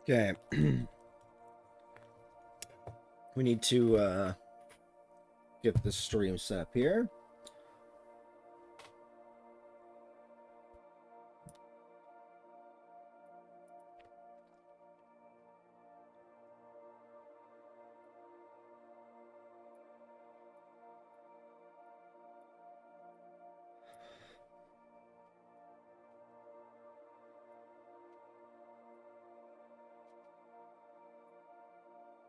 Okay. We need to get this stream set up here.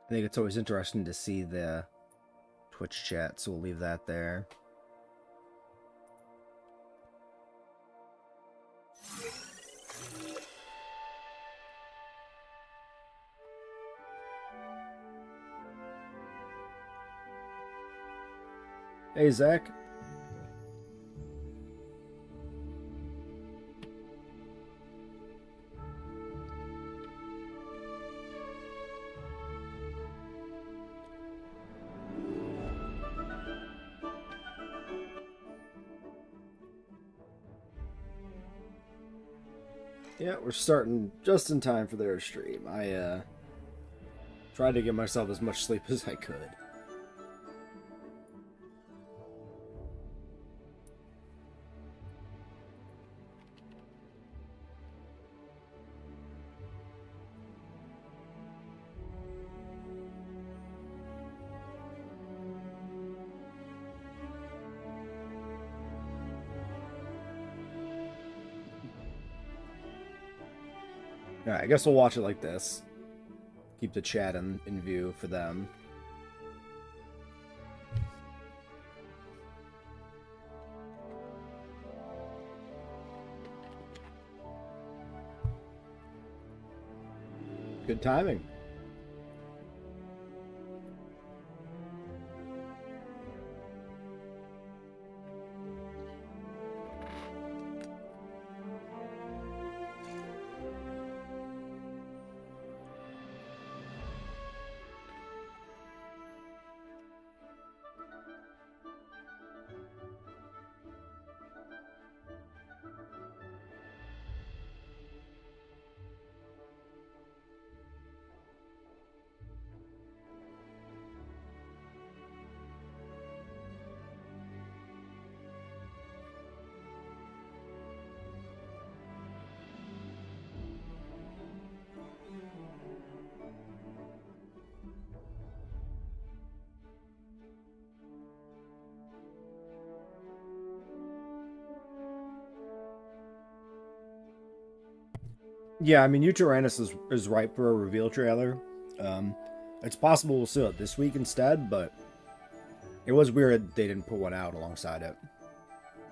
I think it's always interesting to see the Twitch chat, so we'll leave that there. Hey, Zach. Yeah, we're starting just in time for their stream. I tried to give myself as much sleep as I could. Alright, I guess we'll watch it like this. Keep the chat in view for them. Good timing. Yeah, I mean, Uranus is ripe for a reveal trailer. Um, it's possible we'll see it this week instead, but it was weird they didn't put one out alongside it.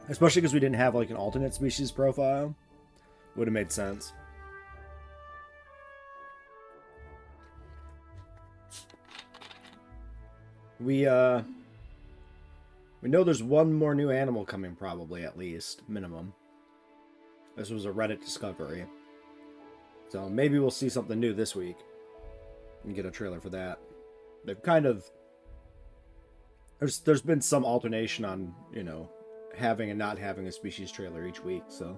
Especially because we didn't have like an alternate species profile. Would have made sense. We know there's one more new animal coming, probably, at least, minimum. This was a Reddit discovery. So maybe we'll see something new this week. And get a trailer for that. They've kind of... There's been some alternation on, you know, having and not having a species trailer each week, so...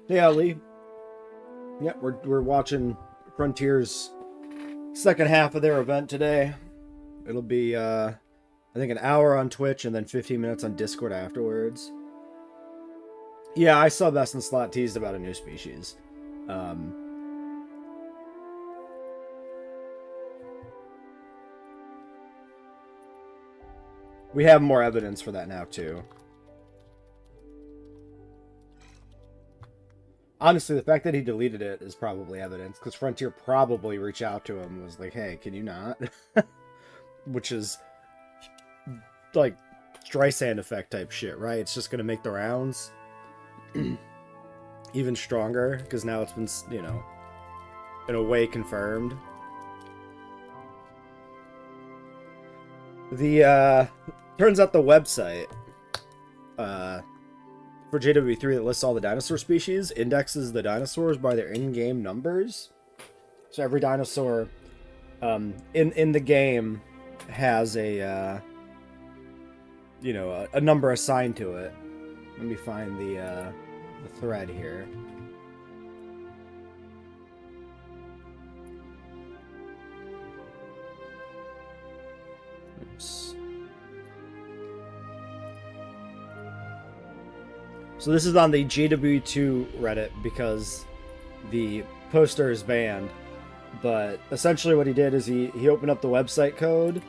Hey, Ali. Yeah, we're watching Frontier's second half of their event today. It'll be, I think, an hour on Twitch and then 15 minutes on Discord afterwards. Yeah, I saw Best in Slot teased about a new species. We have more evidence for that now, too. Honestly, the fact that he deleted it is probably evidence, because Frontier probably reached out to him and was like, hey, can you not? Which is, like, Streisand effect type shit, right? It's just going to make the rounds even stronger, because now it's been, you know, in a way confirmed. The, turns out the website, for JWE3 that lists all the dinosaur species indexes the dinosaurs by their in-game numbers. So every dinosaur in the game has a you know, a number assigned to it. Let me find the thread here. So this is on the JWE2 Reddit because the poster is banned. But essentially what he did is he opened up the website code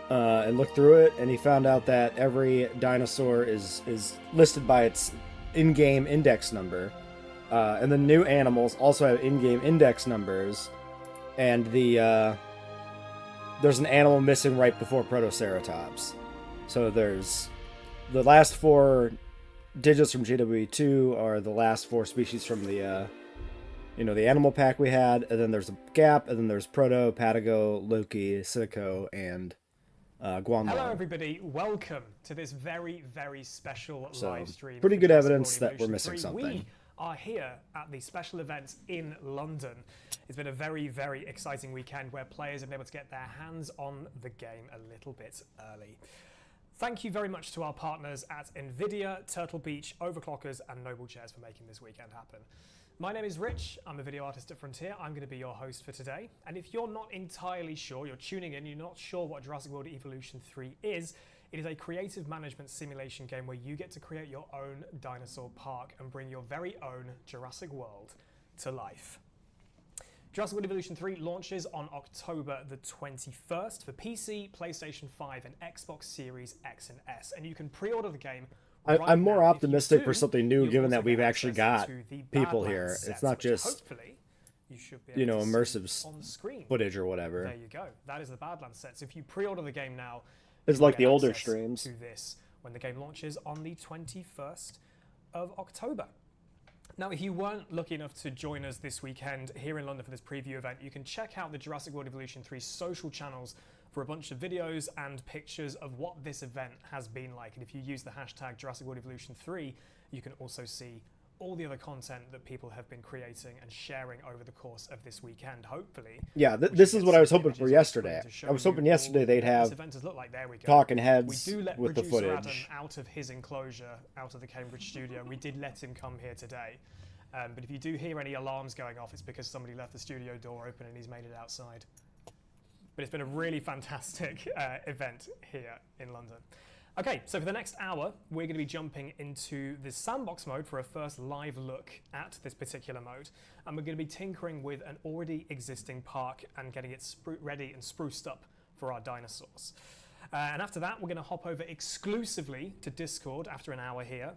and looked through it, and he found out that every dinosaur is listed by its in-game index number. And the new animals also have in-game index numbers. And there's an animal missing right before Protoceratops. So there's the last 4 digits from JWE2 are the last 4 species from the the animal pack we had, and then there's a gap, and then there's Proto, Patago, Loki, Silico, and Guanlong. Hello everybody, welcome to this very, very special live stream. Pretty good evidence that we're missing something. We are here at the special event in London. It's been a very, very exciting weekend where players have been able to get their hands on the game a little bit early. Thank you very much to our partners at Nvidia, Turtle Beach, Overclockers, and Noble Chairs for making this weekend happen. My name is Rich, I'm a video artist at Frontier, I'm going to be your host for today, and if you're not entirely sure, you're tuning in, you're not sure what Jurassic World Evolution 3 is, it is a creative management simulation game where you get to create your own dinosaur park and bring your very own Jurassic World to life. Jurassic World Evolution 3 launches on October the 21st for PC, PlayStation 5 and Xbox Series X and S, and you can pre-order the game. I'm more optimistic for something new, given that we've actually got people here. It's not just, you should be able to immersive on screen footage or whatever. There you go. That is the Badlands set. So if you pre-order the game now, it's like the older streams. To this when the game launches on the 21st of October. Now, if you weren't lucky enough to join us this weekend here in London for this preview event, you can check out the Jurassic World Evolution 3 social channels for a bunch of videos and pictures of what this event has been like. And if you use the hashtag Jurassic World Evolution 3, you can also see all the other content that people have been creating and sharing over the course of this weekend, hopefully. Yeah, this is what I was hoping for yesterday. I was hoping yesterday they'd have talking heads with the footage. Adam out of his enclosure, out of the Cambridge studio. We did let him come here today. But if you do hear any alarms going off, it's because somebody left the studio door open and he's made it outside. But it's been a really fantastic event here in London. Okay, so for the next hour, we're going to be jumping into the sandbox mode for a first live look at this particular mode. And we're going to be tinkering with an already existing park and getting it ready and spruced up for our dinosaurs. And after that, we're going to hop over exclusively to Discord after an hour here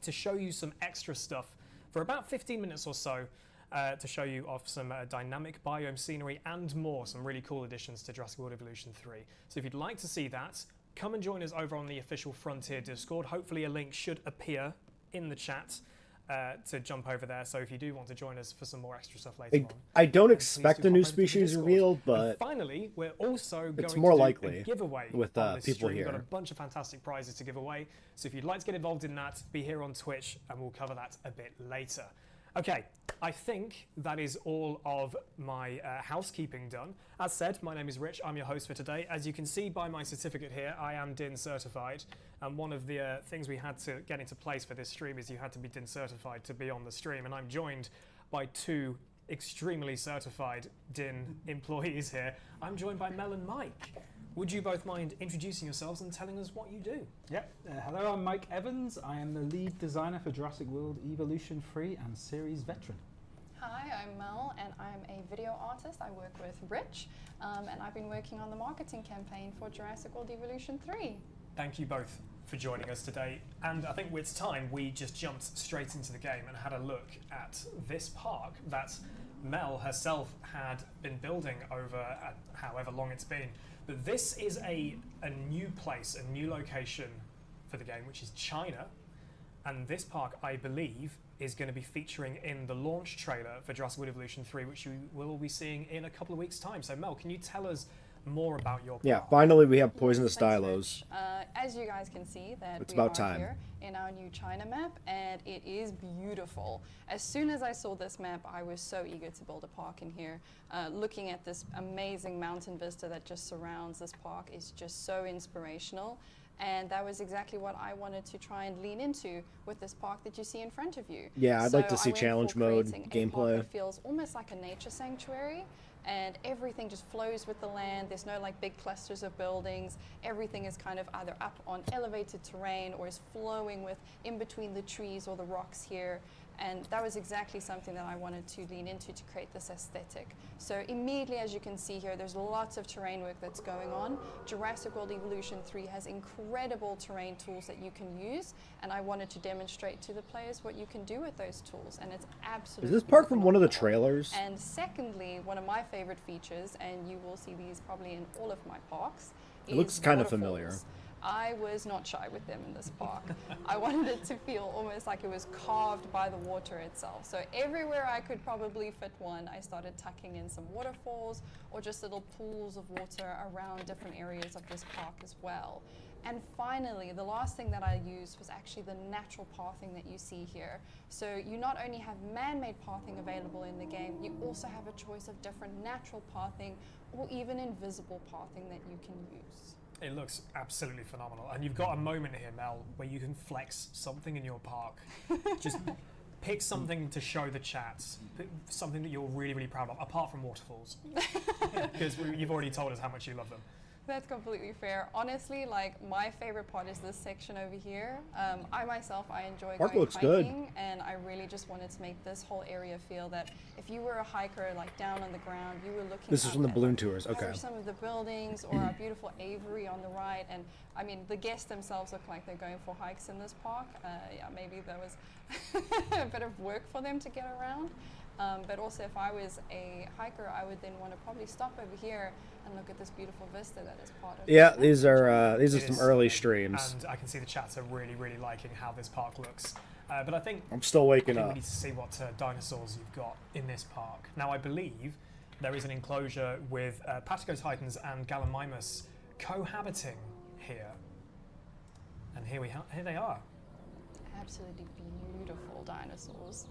to show you some extra stuff for about 15 minutes or so to show you off some dynamic biome scenery and more, some really cool additions to Jurassic World Evolution 3. So if you'd like to see that, come and join us over on the official Frontier Discord. Hopefully a link should appear in the chat to jump over there. So if you do want to join us for some more extra stuff later on. I don't expect a new species reveal, but and finally, we're also it's going more to do likely a giveaway with people here. We've got a bunch of fantastic prizes to give away. So if you'd like to get involved in that, be here on Twitch and we'll cover that a bit later. Okay, I think that is all of my housekeeping done. As said, my name is Rich, I'm your host for today. As you can see by my certificate here, I am DIN certified. And one of the things we had to get into place for this stream is you had to be DIN certified to be on the stream. And I'm joined by 2 extremely certified DIN employees here. I'm joined by Mel and Mike. Would you both mind introducing yourselves and telling us what you do? Yep. Hello, I'm Mike Evans. I am the lead designer for Jurassic World Evolution 3 and series veteran. Hi, I'm Mel and I'm a video artist. I work with Rich and I've been working on the marketing campaign for Jurassic World Evolution 3. Thank you both for joining us today. And I think it's time we just jumped straight into the game and had a look at this park that Mel herself had been building over however long it's been. But this is a new place, a new location for the game, which is China. And this park, I believe, is going to be featuring in the launch trailer for Jurassic World Evolution 3, which you will be seeing in a couple of weeks' time. So, Mel, can you tell us more about your park? Yeah, finally we have poisonous dilos. As you guys can see, that it's we about are time. Here in our new China map, and it is beautiful. As soon as I saw this map, I was so eager to build a park in here. Looking at this amazing mountain vista that just surrounds this park is just so inspirational. And that was exactly what I wanted to try and lean into with this park that you see in front of you. Yeah, I'd like to see challenge mode gameplay. gameplay. It feels almost like a nature sanctuary. and everything just flows with the land. There's no like big clusters of buildings. Everything is kind of either up on elevated terrain or is flowing with in between the trees or the rocks here. And that was exactly something that I wanted to lean into to create this aesthetic. So immediately, as you can see here, there's lots of terrain work that's going on. Jurassic World Evolution 3 has incredible terrain tools that you can use, and I wanted to demonstrate to the players what you can do with those tools, and it's absolutely Is this part from one of the phenomenal. trailers? And secondly, one of my favorite features, and you will see these probably in all of my parks, It looks is kind of waterfalls. familiar. I was not shy with them in this park. I wanted it to feel almost like it was carved by the water itself. So everywhere I could probably fit one, I started tucking in some waterfalls or just little pools of water around different areas of this park as well. And finally, the last thing that I used was actually the natural pathing that you see here. So you not only have man-made pathing available in the game, you also have a choice of different natural pathing or even invisible pathing that you can use. It looks absolutely phenomenal. And you've got a moment here, Mel, where you can flex something in your park. Just pick something to show the chats, something that you're really, really proud of, apart from waterfalls. Because you've already told us how much you love them. That's completely fair. Honestly, like my favorite part is this section over here. I myself, I enjoy Park going looks good. hiking, and I really just wanted to make this whole area feel that if you were a hiker, like down on the ground, you were looking. This is up from the at, balloon like, tours. Okay. over some of the buildings or our beautiful aviary on the right, and I mean the guests themselves look like they're going for hikes in this park. Yeah, maybe there was a bit of work for them to get around. But also, if I was a hiker, I would then want to probably stop over here and look at this beautiful vista that is part of. Yeah, this these are It some is, early streams. And I can see the chats are really, really liking how this park looks. But I think I'm still waking we up. need to see what dinosaurs you've got in this park. Now, I believe there is an enclosure with Patagoditans and Gallimimus cohabiting here. And here they are. Absolutely beautiful dinosaurs.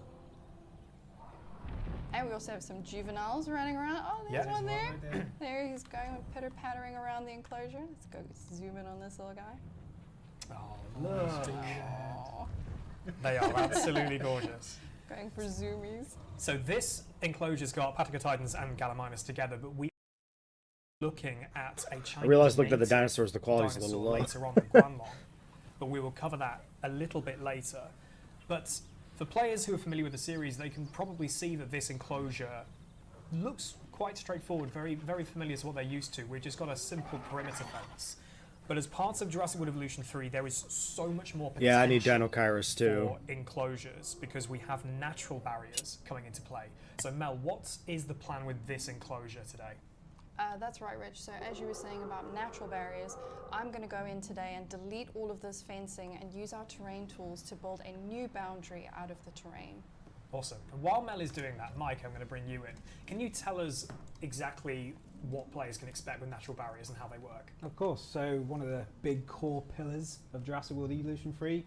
And we also have some juveniles running around. Oh, there's Yeah. one there. Right there. There he's going pitter-pattering around the enclosure. Let's go zoom in on this little guy. Oh, Look. Aw, they are absolutely gorgeous. going for zoomies. So this enclosure's got Patagoditans and Gallimimus together, but we are looking at a Chinese I realized looking at the native dinosaurs, the quality's a little dinosaur low. later on the Guanlong, but we will cover that a little bit later. But for players who are familiar with the series, they can probably see that this enclosure looks quite straightforward, very, very familiar to what they're used to. We've just got a simple perimeter fence. But as part of Jurassic World Evolution 3, there is so much more potential Yeah, I need Dinochirus too. for enclosures because we have natural barriers coming into play. So Mel, what is the plan with this enclosure today? That's right, Rich. So as you were saying about natural barriers, I'm going to go in today and delete all of this fencing and use our terrain tools to build a new boundary out of the terrain. Awesome. And while Mel is doing that, Mike, I'm going to bring you in. Can you tell us exactly what players can expect with natural barriers and how they work? Of course. So one of the big core pillars of Jurassic World Evolution 3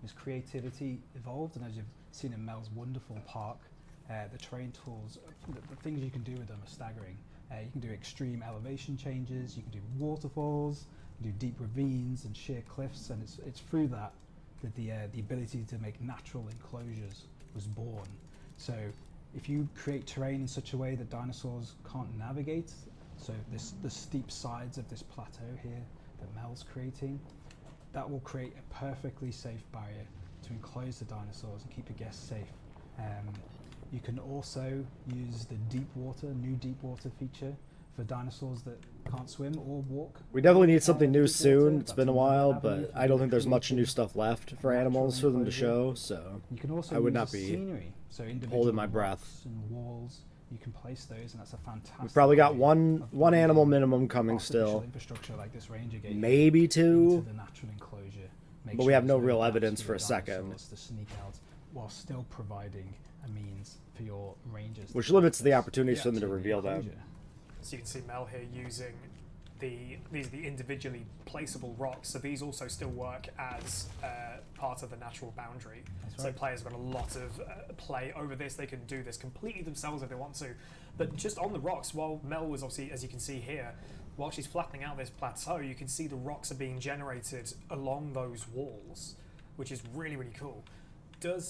is creativity evolved, and as you've seen in Mel's wonderful park, the terrain tools, the things you can do with them are staggering. You can do extreme elevation changes, you can do waterfalls, you can do deep ravines and sheer cliffs, and it's through that the ability to make natural enclosures was born. So if you create terrain in such a way that dinosaurs can't navigate, so the steep sides of this plateau here that Mel's creating, that will create a perfectly safe barrier to enclose the dinosaurs and keep your guests safe. You can also use the new deep water feature for dinosaurs that can't swim or walk. We definitely need something new Deep water, soon. It's that's been a another while, avenue but for I don't think there's much creating new stuff left for natural animals for them to enclosure. show, so You can also I would use not the be scenery, so individual holding my rocks breath. and walls. You can place those, and that's a fantastic. We've probably got way one of one animal building minimum coming artificial still. infrastructure like this ranger gate Maybe into two. the natural enclosure. Make But we have there's no real gaps evidence for for your a second. dinosaurs to sneak out while still providing a means for your rangers. Which to limits the access opportunities for them to the reveal them. enclosure. So you can see Mel here using these are the individually placeable rocks. So these also still work as part of the natural boundary. That's So right. players have got a lot of play over this. They can do this completely themselves if they want to. But just on the rocks, while Mel was obviously, as you can see here, while she's flattening out this plateau, you can see the rocks are being generated along those walls, which is really, really cool. Do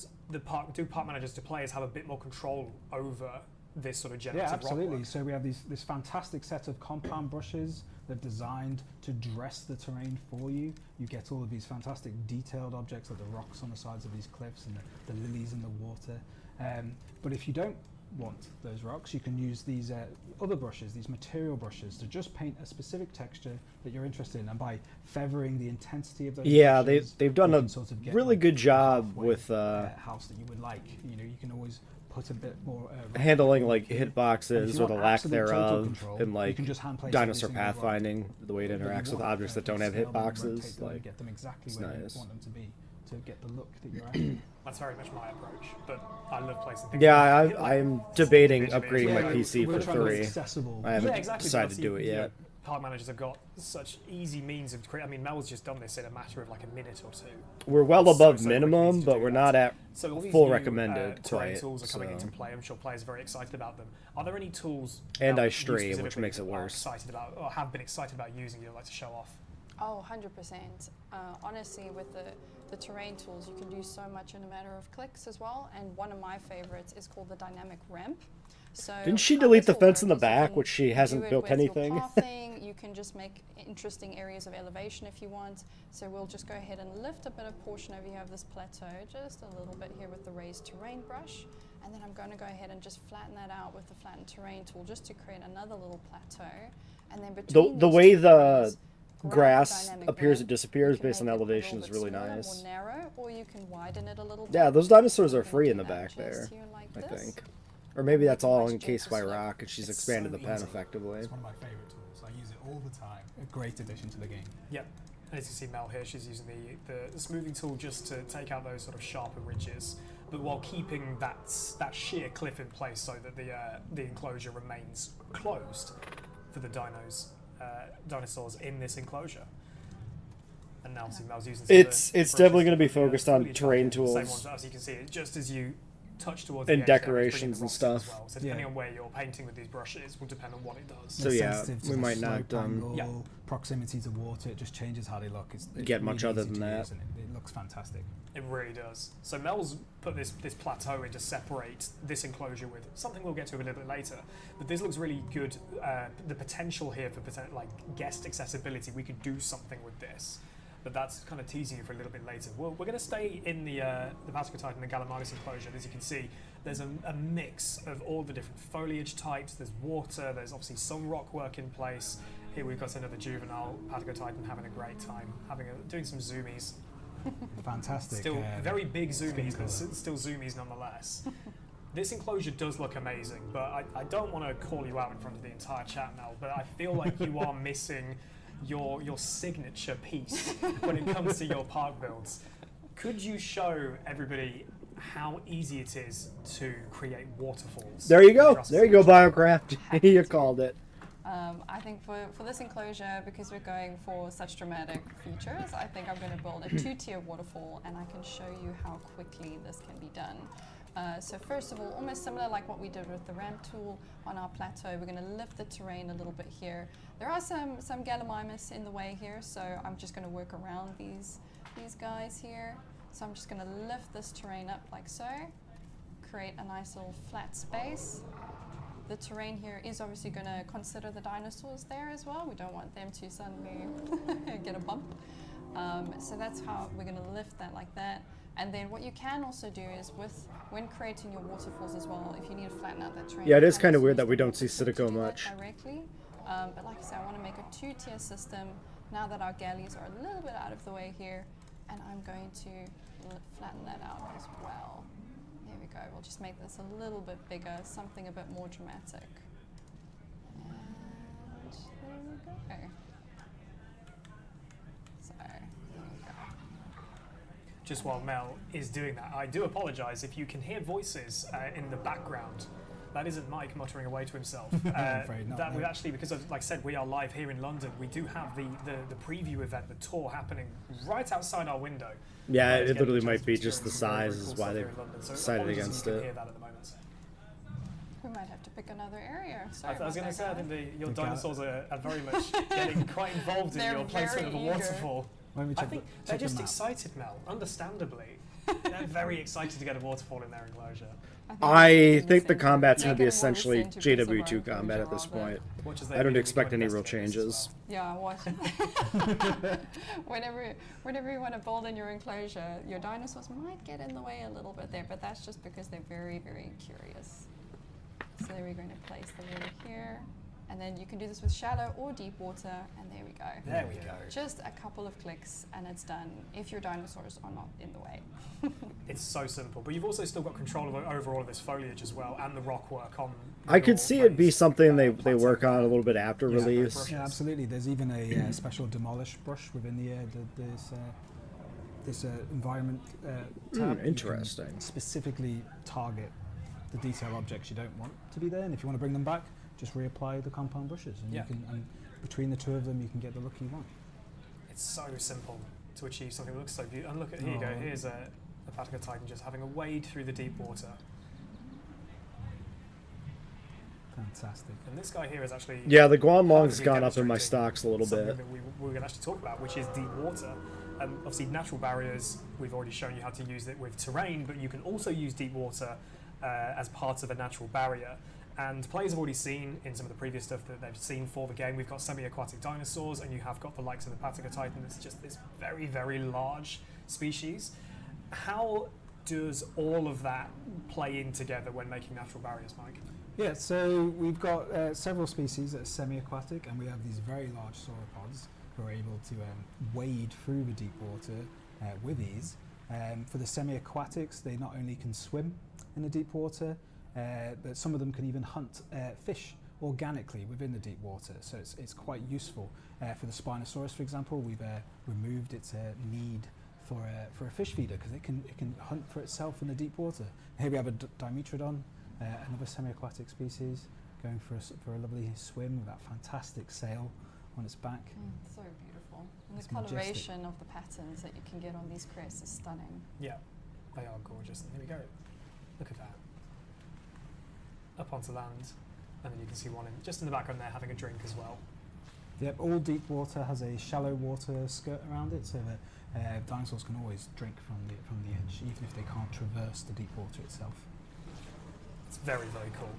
park managers, do players have a bit more control over this sort of Yeah, generative absolutely. rock So we have this fantastic set of compound brushes. They're designed to dress the terrain for you. You get all of these fantastic detailed objects like the rocks on the sides of these cliffs and the lilies in the water. But if you don't want those rocks, you can use these other brushes, these material brushes, to just paint a specific texture that you're interested in. And by feathering the intensity of those brushes, they've done you a can sort of get really like good job halfway, with house that you would like. You know, you can always put a bit more handling like And if hitboxes you or the want lack absolute total thereof, control, and you like can just hand place dinosaur every single rock pathfinding, the way it that you interacts with want. objects that You don't have scale them and rotate hitboxes. them and Like, get them exactly it's where nice. you want them to be to get the look that you're after. That's very much my approach, but I love placing things. yeah, like- I'm debating visually, upgrading my yeah, PC We're for trying to make 3. accessible. I haven't Yeah, exactly. decided but to do it obviously, you know, yet. park managers have got such easy means of creating. I mean, Mel's just done this in a matter of like a minute or two. We're well So above quick minimum, to but do we're that. not at So all these full new, recommended terrain quite, tools are coming so. into play. I'm sure players are very excited about them. Are there any tools? And Mel, I you stream, which specifically makes it that are worse. Excited about or have been excited about using you'd like to show off? Oh, 100%. Honestly, with the terrain tools, you can do so much in a matter of clicks as well. And one of my favorites is called the dynamic ramp. So Didn't she how delete this the will fence in the work is you back, can which she do hasn't it built with your anything? pathing. You can just make interesting areas of elevation if you want. So we'll just go ahead and lift a bit of portion over here of this plateau, just a little bit here with the raised terrain brush. And then I'm going to go ahead and just flatten that out with the flatten terrain tool just to create another little plateau. And then between The these way two the areas, grab the grass dynamic appears ramp. and disappears You can based on make it a elevation little is bit really smaller, nice. more narrow, or you can widen it a little bit. Yeah, those dinosaurs are You can free do in the that back just there, here like I this. think. Or maybe that's all Nice encased by gentle slope. rock and she's It's expanded so the pen easy. effectively. It's one of my favorite tools. I use it all the time. A great addition to the game. Yep. And as you see Mel here, she's using the smoothing tool just to take out those sort of sharper ridges, but while keeping that sheer cliff in place so that the enclosure remains closed for the dinosaurs in this enclosure. And now obviously Mel's using some of It's the definitely brushes going to be that really focused on really terrain attractive. The same tools. ones, as you can see, just as you touch towards And the edge there, it's bringing decorations the and rocks in as stuff. well. So depending Yeah. on where you're painting with these brushes will depend on what it does. So They're yeah, sensitive to we the might slope not, angle, Yeah. proximity to water. It just changes how they look. It's Get much really other easy than to that. use and it looks fantastic. It really does. So Mel's put this plateau in to separate this enclosure with something we'll get to a little bit later. But this looks really good. The potential here for like guest accessibility, we could do something with this. But that's kind of teasing you for a little bit later. Well, we're going to stay in the Patagotitan and the Gallimimus enclosure. As you can see, there's a mix of all the different foliage types. There's water. There's obviously some rock work in place. Here we've got another juvenile Patagotitan having a great time, doing some zoomies. Fantastic. Still very big zoomies, but colour. still zoomies nonetheless. This enclosure does look amazing, but I don't want to call you out in front of the entire chat, Mel, but I feel like you are missing your signature piece when it comes to your park builds. Could you show everybody how easy it is to create waterfalls? There you in go. Jurassic There you go, World? Biocraft. Happy You to. called it. I think for this enclosure, because we're going for such dramatic features, I think I'm going to build a 2-tier waterfall, and I can show you how quickly this can be done. So first of all, almost similar like what we did with the ramp tool on our plateau, we're going to lift the terrain a little bit here. There are some Gallimimus in the way here, so I'm just going to work around these guys here. So I'm just going to lift this terrain up like so, create a nice little flat space. The terrain here is obviously going to consider the dinosaurs there as well. We don't want them to suddenly get a bump. So that's how we're going to lift that like that. And then what you can also do is when creating your waterfalls as well, if you need to flatten out that terrain. Yeah, it you is can kind of also weird use that we the don't see waterfall to Citico do that much. directly. But like I said, I want to make a 2-tier system now that our galleys are a little bit out of the way here. And I'm going to flatten that out as well. There we go. We'll just make this a little bit bigger, something a bit more dramatic. And there we go. So, there we go. Just while Mel is doing that, I do apologise if you can hear voices in the background. That isn't Mike muttering away to himself. afraid not, that no. we actually, because of, like I said, we are live here in London. We do have the preview event, the tour happening right outside our window. Yeah, It's it getting literally a chance might be to just the experience some very, size very is cool why stuff they here in London. So decided apologies if against you can it. hear that at the moment. We might have to pick another area. Sorry I was going to about say, I that, think your The dinosaurs are very much getting quite involved in They're your placement of a very eager. waterfall. When we I check think the, they're check the just map. excited, Mel, understandably. They're very excited to get a waterfall in their enclosure. I think the combat's Yeah, going to be get them more essentially into piece of JWE2 our combat at enclosure this rather. point. Watch as they I don't do, we expect can any real investigate this as changes. Yeah, what? whenever you want to build in your enclosure, your dinosaurs might get in the way a little bit there, but that's just because they're very, very curious. So we're going to place the water here, and then you can do this with shallow or deep water, and there we go. There we go. Just a couple of clicks, and it's done if your dinosaurs are not in the way. It's so simple, but you've also still got control over all of this foliage as well, and the rock work on. I could your see it be raised, something they plateau work on a there. little bit after Yeah, release. brushes. Yeah, absolutely. There's even a special demolish brush within this environment tab. You can Interesting. specifically target the detail objects you don't want to be there, and if you want to bring them back, just reapply the compound brushes, and Yeah. you can. And between the two of them, you can get the look you want. It's so simple to achieve something that looks so beautiful. And look at here you go. Oh. Here's a Patica Titan just having a wade through the deep water, Fantastic. and this guy here is actually Yeah, the Guanlong's perfectly gone up in my demonstrating stocks a little something bit. that we're going to actually talk about, which is deep water. Obviously, natural barriers, we've already shown you how to use it with terrain, but you can also use deep water as part of a natural barrier. And players have already seen in some of the previous stuff that they've seen for the game, we've got semi-aquatic dinosaurs, and you have got the likes of the Patica Titan that's just this very, very large species. How does all of that play in together when making natural barriers, Mike? Yeah, so we've got several species that are semi-aquatic, and we have these very large sauropods who are able to wade through the deep water with ease. For the semi-aquatics, they not only can swim in the deep water, but some of them can even hunt fish organically within the deep water. So it's quite useful. For the Spinosaurus, for example, we've removed its need for a fish feeder because it can hunt for itself in the deep water. Here we have a Dimetrodon, another semi-aquatic species, going for a lovely swim with that fantastic sail on its back. So beautiful. And It's the majestic. coloration of the patterns that you can get on these crests is stunning. Yeah, they are gorgeous. And here we go. Look at that. Up onto land, and then you can see one just in the background there having a drink as well. Yep, all deep water has a shallow water skirt around it, so that dinosaurs can always drink from the edge, even if they can't traverse the deep water itself. It's very, very cool.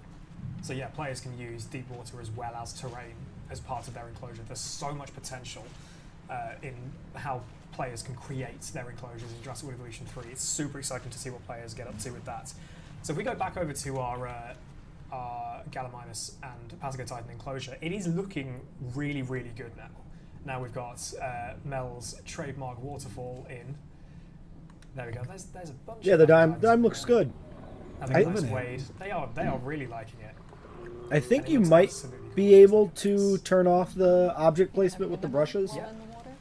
So yeah, players can use deep water as well as terrain as part of their enclosure. There's so much potential in how players can create their enclosures in Jurassic World Evolution 3. It's super exciting to see what players get up to with that. So if we go back over to our Gallimimus and Patica Titan enclosure, it is looking really, really good now. Now we've got Mel's trademark waterfall in. There we go. There's a bunch. Yeah, of the Gallimimus dime in looks there. good. Having I- a nice wade. They are really liking it. I think And it you looks might absolutely be gorgeous. able to turn off the object placement with the brushes. Yeah. In the water?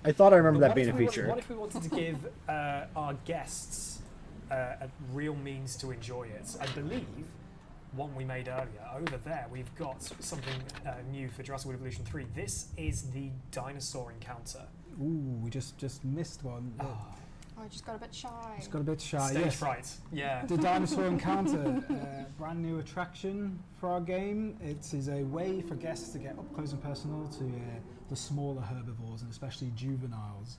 I thought I remember But that being a what if we feature. what if we wanted to give our guests a real means to enjoy it? I believe one we made earlier over there. We've got something new for Jurassic World Evolution 3. This is the dinosaur encounter. Ooh, we just missed one. Oh, I just got a bit shy. It's got a bit shy. Stage Yes. fright. Yeah. The Dinosaur Encounter, brand new attraction for our game. It is a way for guests to get up close and personal to the smaller herbivores and especially juveniles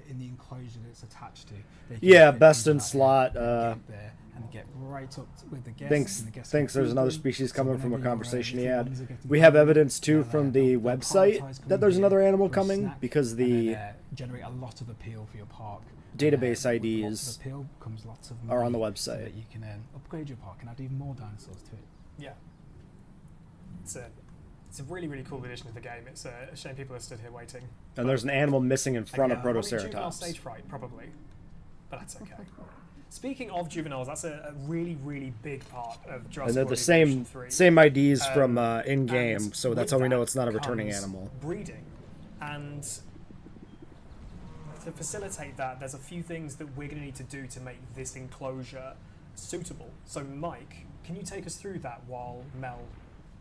in the enclosure that it's attached to. They can Yeah, fit best into in that slot. area, get there and get right up with the guests. Thinks and the guests thinks can there's feed another them. species So coming from a whenever your, conversation he little had. ones are getting We have hungry, evidence too they'll, from the they'll website prioritise coming that there's here another animal for a coming snack because and the then, generate a lot of appeal for your park. database With lots IDs of appeal comes lots of are on the money so website. that you can upgrade your park and add even more dinosaurs to it. Yeah. It's a really, really cool addition to the game. It's a shame people are stood here waiting. And there's an animal missing in front of Probably juvenile Protoceratops. stage fright, probably. But that's okay. Speaking of juveniles, that's a really, really big part of Jurassic And they're World the Evolution same 3. IDs from in-game, And so that's with how we know that it's not a returning comes animal. Breeding. And to facilitate that, there's a few things that we're going to need to do to make this enclosure suitable. So, Mike, can you take us through that while Mel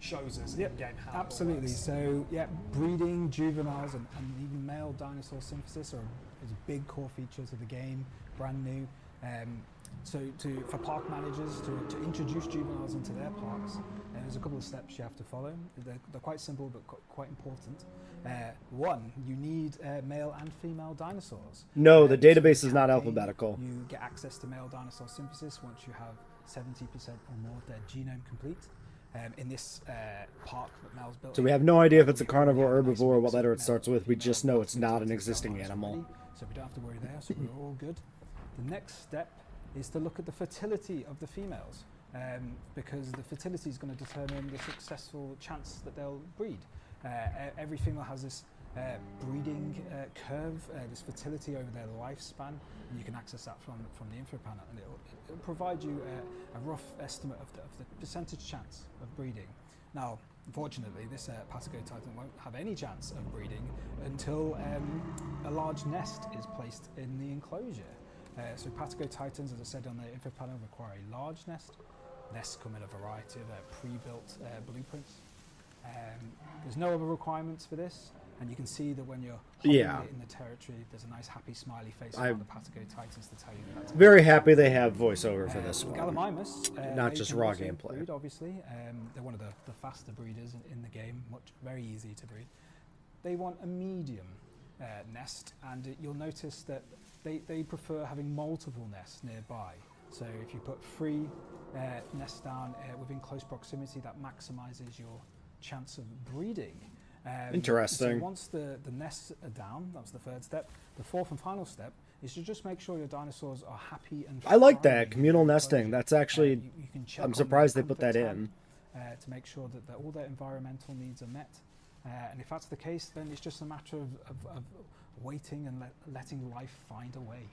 shows us Yep, in-game how it all absolutely. works? So, yeah, breeding, juveniles, and even male dinosaur synthesis is a big core feature to the game, brand new. For park managers to introduce juveniles into their parks, there's a couple of steps you have to follow. They're quite simple but quite important. One, you need male and female dinosaurs. No, the So in database is not campaign, alphabetical. You get access to male dinosaur synthesis once you have 70% or more of their genome complete. In this park that Mel's built. So we have no idea if it's a carnivore, herbivore, or what letter it starts with. We just know it's not an existing animal. So we don't have to worry there, so we're all good. The next step is to look at the fertility of the females, because the fertility is going to determine the successful chance that they'll breed. Every female has this breeding curve, this fertility over their lifespan, and you can access that from the info panel, and it'll provide you a rough estimate of the percentage chance of breeding. Now, unfortunately, this Patigo Titan won't have any chance of breeding until a large nest is placed in the enclosure. So Patigo Titans, as I said on the info panel, require a large nest. Nests come in a variety of pre-built blueprints. There's no other requirements for this, and you can see that when you're holding it in the territory, there's a nice happy smiley face around the Patigo Titans to tell you that that's very happy they have voiceover for this one. Gallimimus, Not they just can raw also gameplay. breed, obviously. They're one of the faster breeders in the game, very easy to breed. They want a medium nest, and you'll notice that they prefer having multiple nests nearby. So if you put 3 nests down within close proximity, that maximizes your chance of breeding. Interesting. So once the nests are down, that's the third step. The fourth and final step is to just make sure your dinosaurs are happy and I like thriving that, communal in the nesting. enclosure. That's actually, You can check I'm on surprised the they put comfort that tab, in. to make sure that all their environmental needs are met. And if that's the case, then it's just a matter of waiting and letting life find a way.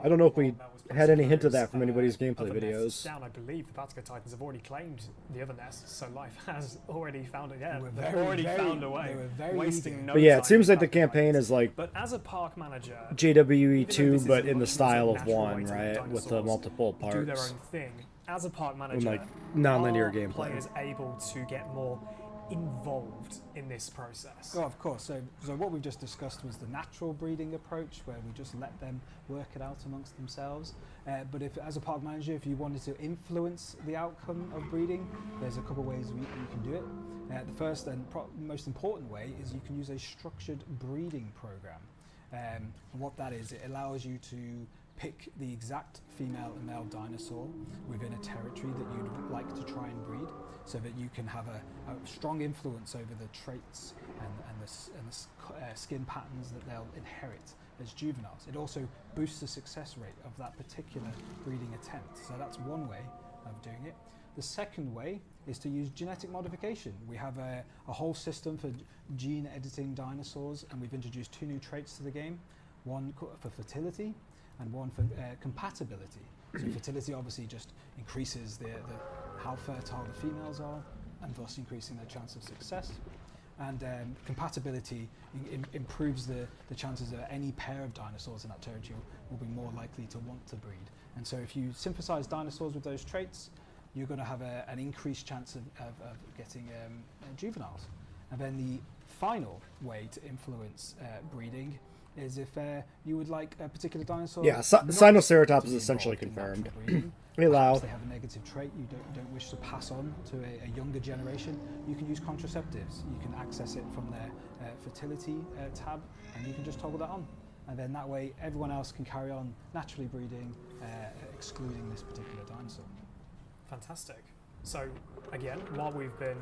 I don't know if we had any hint of that from anybody's gameplay other videos. nests down, I believe the Patigo Titans have already claimed the other nests, so life has already found it. Yeah, They were they've very, already very- found a way, they were very wasting eager. no But yeah, it time seems with like the Patigo campaign Titans. is like But as a park manager, JWE2, but in the much style more of natural one, way to let right? With the dinosaurs multiple do their parts. own thing. As a park And manager, like non-linear are gameplay. players able to get more involved in this process? Oh, of course. So what we've just discussed was the natural breeding approach, where we just let them work it out amongst themselves. But if, as a park manager, if you wanted to influence the outcome of breeding, there's a couple of ways you can do it. The first and most important way is you can use a structured breeding program. And what that is, it allows you to pick the exact female and male dinosaur within a territory that you'd like to try and breed, so that you can have a strong influence over the traits and the skin patterns that they'll inherit as juveniles. It also boosts the success rate of that particular breeding attempt. So that's one way of doing it. The second way is to use genetic modification. We have a whole system for gene editing dinosaurs, and we've introduced 2 new traits to the game, one for fertility and one for compatibility. So fertility obviously just increases how fertile the females are, and thus increasing their chance of success. And compatibility improves the chances that any pair of dinosaurs in that territory will be more likely to want to breed. And so if you synthesize dinosaurs with those traits, you're going to have an increased chance of getting juveniles. And then the final way to influence breeding is if you would like a particular dinosaur. Yeah, not Sinoceratops to is be essentially involved in confirmed. natural breeding. Hey, Lau. Perhaps they have a negative trait you don't wish to pass on to a younger generation, you can use contraceptives. You can access it from their fertility tab, and you can just toggle that on. And then that way everyone else can carry on naturally breeding, excluding this particular dinosaur. Fantastic. So again, while we've been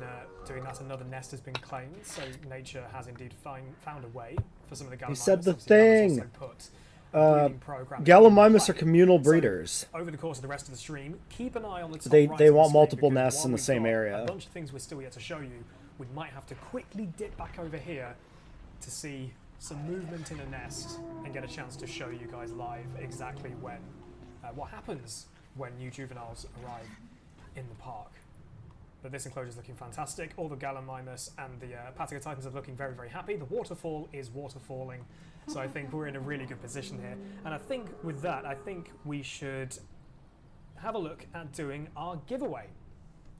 doing that, another nest has been claimed. So nature has indeed found a way for some of the Gallimimus. He said the Obviously, that was thing. also put a breeding program Gallimimus in are play. communal So, breeders. over the course of the rest of the stream, keep an eye on the top They right they of the want screen, multiple because nests while in the we've same got area. A bunch of things we're still yet to show you. We might have to quickly dip back over here to see some movement in a nest and get a chance to show you guys live exactly what happens when new juveniles arrive in the park. But this enclosure is looking fantastic. All the Gallimimus and the Patigo Titans are looking very, very happy. The waterfall is waterfalling. So I think we're in a really good position here. And I think with that, I think we should have a look at doing our giveaway.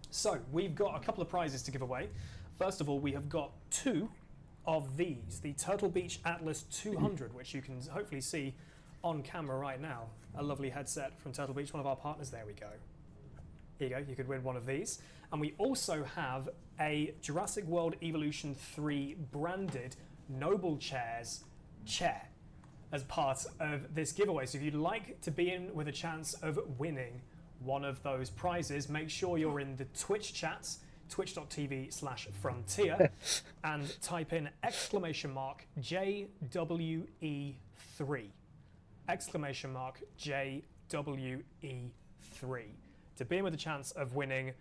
So we've got a couple of prizes to give away. First of all, we have got 2 of these, the Turtle Beach Atlas 200, which you can hopefully see on camera right now a lovely headset from Turtle Beach, one of our partners. There we go. Here you go, you could win one of these. And we also have a Jurassic World Evolution 3 branded Noble Chairs chair as part of this giveaway. So if you'd like to be in with a chance of winning one of those prizes, make sure you're in the Twitch chats, twitch.tv/Frontier, and type in JWE3, JWE3, to be in with a chance of winning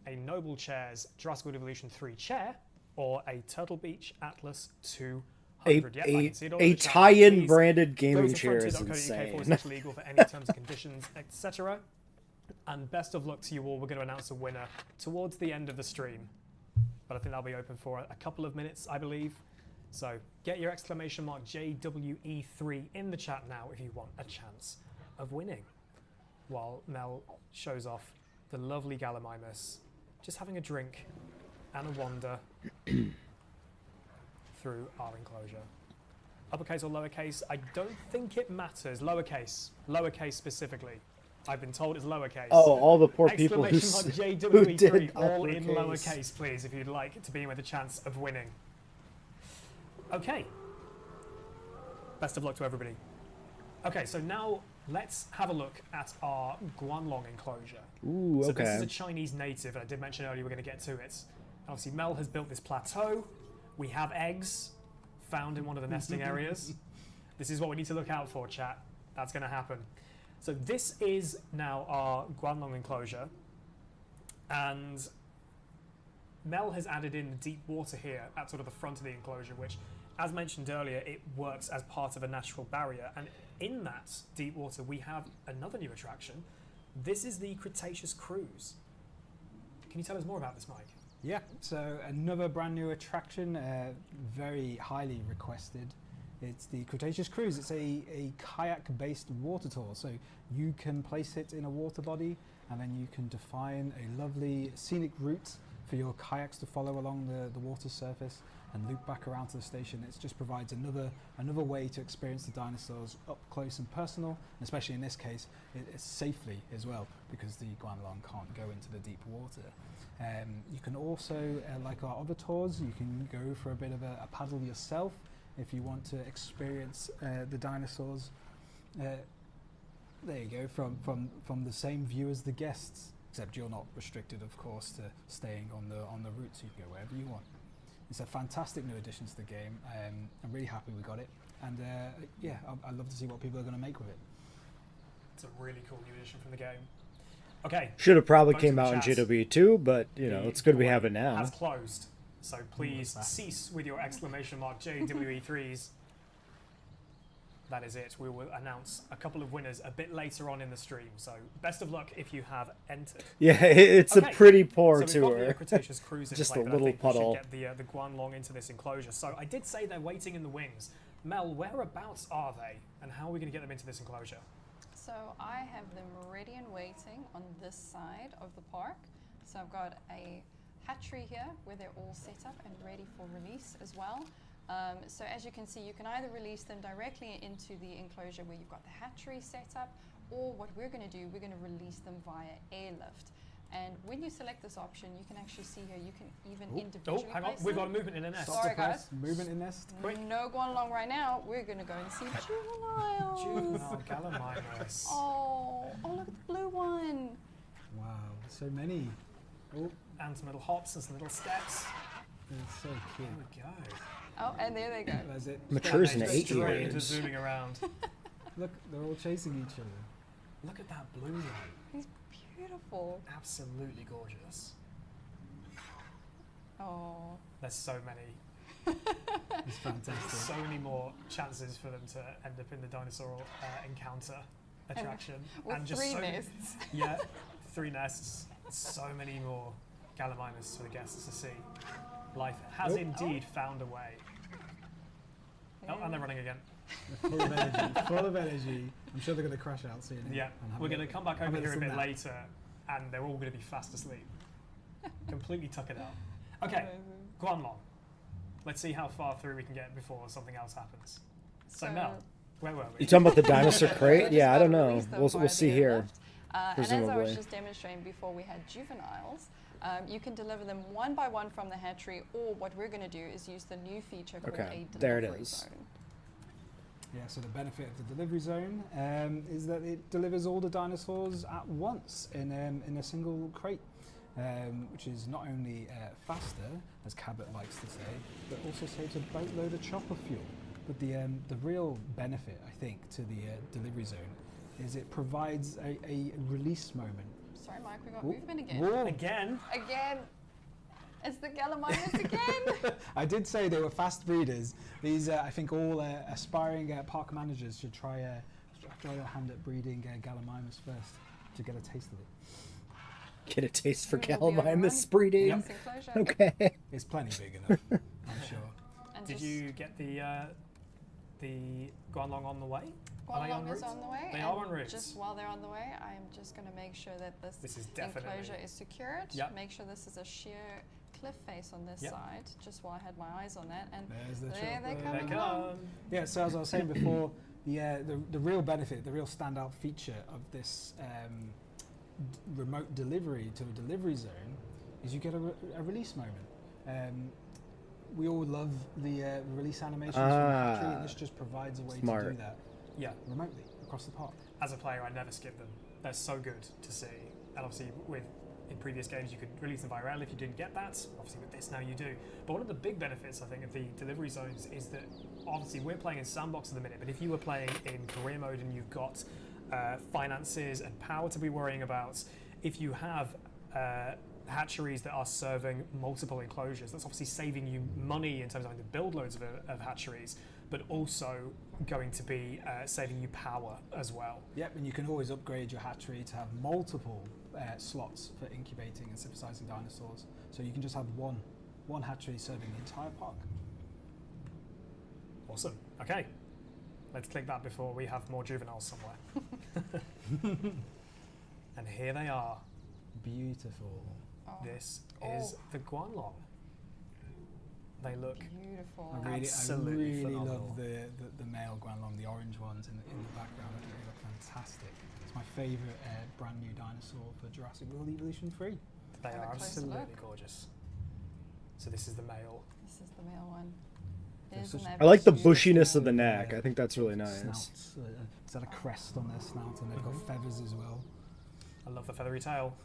a Noble Chairs Jurassic World Evolution 3 chair or a Turtle Beach Atlas 200. Yep, I can see it all in A the chat. tie-in Please branded go gaming to chair is frontier.co.uk insane. /legal for any terms and conditions, etc. And best of luck to you all. We're going to announce a winner towards the end of the stream, but I think that'll be open for a couple of minutes, I believe. So get your JWE3 in the chat now if you want a chance of winning, while Mel shows off the lovely Gallimimus just having a drink and a wander through our enclosure. Uppercase or lowercase, I don't think it matters. Lowercase specifically. I've been told it's lowercase. Oh, all the poor people who, Exclamation mark who JWE3, did all in uppercase. lowercase, please, if you'd like to be with a chance of winning. Okay. Best of luck to everybody. Okay, so now let's have a look at our Guanlong enclosure. Ooh, So this is okay. a Chinese native, and I did mention earlier we're going to get to it. Obviously, Mel has built this plateau. We have eggs found in one of the nesting areas. This is what we need to look out for, chat. That's going to happen. So this is now our Guanlong enclosure, and Mel has added in the deep water here at sort of the front of the enclosure, which, as mentioned earlier, it works as part of a natural barrier. And in that deep water, we have another new attraction. This is the Cretaceous Cruise. Can you tell us more about this, Mike? Yeah, so another brand new attraction, very highly requested. It's the Cretaceous Cruise. It's a kayak-based water tour. So you can place it in a water body, and then you can define a lovely scenic route for your kayaks to follow along the water surface and loop back around to the station. It just provides another way to experience the dinosaurs up close and personal, and especially in this case, it's safely as well, because the Guanlong can't go into the deep water. You can also, like our other tours, you can go for a bit of a paddle yourself if you want to experience the dinosaurs. There you go, from the same view as the guests, except you're not restricted, of course, to staying on the route, so you can go wherever you want. It's a fantastic new addition to the game. I'm really happy we got it, and yeah, I'd love to see what people are going to make with it. It's a really cool new addition from the game. Okay. Should have probably Vote came in the out in chat. JWE2, but you know, it's good we have it giveaway now. Has closed, so please what's that? cease with your exclamation mark JWE3s. That is it. We will announce a couple of winners a bit later on in the stream. So best of luck if you have entered. Yeah, it's Okay, a pretty poor So we've got the tour. Cretaceous Cruise in Just play, a but little I think puddle. we should get the Guanlong into this enclosure. So I did say they're waiting in the wings. Mel, whereabouts are they, and how are we going to get them into this enclosure? So I have them ready and waiting on this side of the park. So I've got a hatchery here where they're all set up and ready for release as well. So as you can see, you can either release them directly into the enclosure where you've got the hatchery set up, or what we're going to do, we're going to release them via airlift. And when you select this option, you can actually see here, you can even individually Oh, hang on. place We've got a them. movement in a nest. Stop Sorry, the press. guys. Movement in nest. Quick. No Guanlong right now. We're going to go and see juveniles. Juvenile Gallimimus. Oh, look at the blue one. Wow, so many. Oh, And some little hops and some little steps. it's so cute. There we go. Oh, and there they go. That's it. Matures in And they 8 straight into years. zooming around. Look, they're all chasing each other. Look at that blue one. He's beautiful. Absolutely gorgeous. Oh. There's so many. It's fantastic. So many more chances for them to end up in the dinosaur encounter attraction. With just 3 so nests. Yeah, 3 nests. So many more Gallimimus for the guests to see. Life has indeed found a way. Oh, and they're running again. They're full of energy. Full of energy. I'm sure they're going to crash out soon. Yeah, and have we're a- going to come back have over here a little bit nap. later, and they're all going to be fast asleep. Completely tuck it out. Okay, Guanlong. Let's see how far through we can get before something else happens. So Mel, Where were You we? talking about the dinosaur crate? Yeah, I don't know. Release them We'll via see the here. airlift. And as I was presumably. just demonstrating before, we had juveniles. You can deliver them one by one from the hatchery, or what we're going to do is use the new feature called Okay, a there it delivery is. zone. Yeah, so the benefit of the delivery zone is that it delivers all the dinosaurs at once in a single crate, which is not only faster, as Cabot likes to say, but also saves a boatload of chopper fuel. But the real benefit, I think, to the delivery zone is it provides a release moment. Sorry, Mike, we got Whoa. movement again. Whoa. Again? Again. It's the Gallimimus again. I did say they were fast breeders. These, I think, all aspiring park managers should try their hand at breeding Gallimimus first to get a taste of it. Get a taste for Soon we'll be overrun. Gallimimus breeding. Yes, enclosure. Okay. It's plenty big enough, I'm sure. And Did just you get the Guanlong on the way? Are they Guanlong is route? on the way. They and are on route. Just while they're on the way, I'm just going to make sure that This is definitely- enclosure is secured. Yep. Make sure this is a sheer cliff face on this Yep. side, just while I had my eyes on that. And There's the there they chopper. come They along. come. Yeah, so as I was saying before, the real benefit, the real standout feature of this remote delivery to a delivery zone is you get a release moment. We all love the release animations from the factory, and this just provides a way to Smart. do that Yeah. remotely across the park. As a player, I never skip them. They're so good to see. And obviously, in previous games, you could release them via rail if you didn't get that. Obviously, with this now you do. But one of the big benefits, I think, of the delivery zones is that obviously we're playing in sandbox at the minute. But if you were playing in career mode and you've got finances and power to be worrying about, if you have hatcheries that are serving multiple enclosures, that's obviously saving you money in terms of having to build loads of hatcheries, but also going to be saving you power as well. Yep, and you can always upgrade your hatchery to have multiple slots for incubating and synthesizing dinosaurs. So you can just have one hatchery serving the entire park. Awesome. Okay, let's click that before we have more juveniles somewhere. And here they are. Beautiful. Oh, This is the Guanlong. They look beautiful. I really Absolutely phenomenal. love the male Guanlong, the orange ones in the background. I think they look fantastic. It's my favourite brand new dinosaur for Jurassic World Evolution 3. They Have a are closer absolutely look. gorgeous. So this is the male. This is the male one. There's Isn't such- that I like the beautiful? bushiness of the neck. I think that's really nice. Snouts. It's got a crest on their snout, and they've got feathers as well. I love the feathery tail.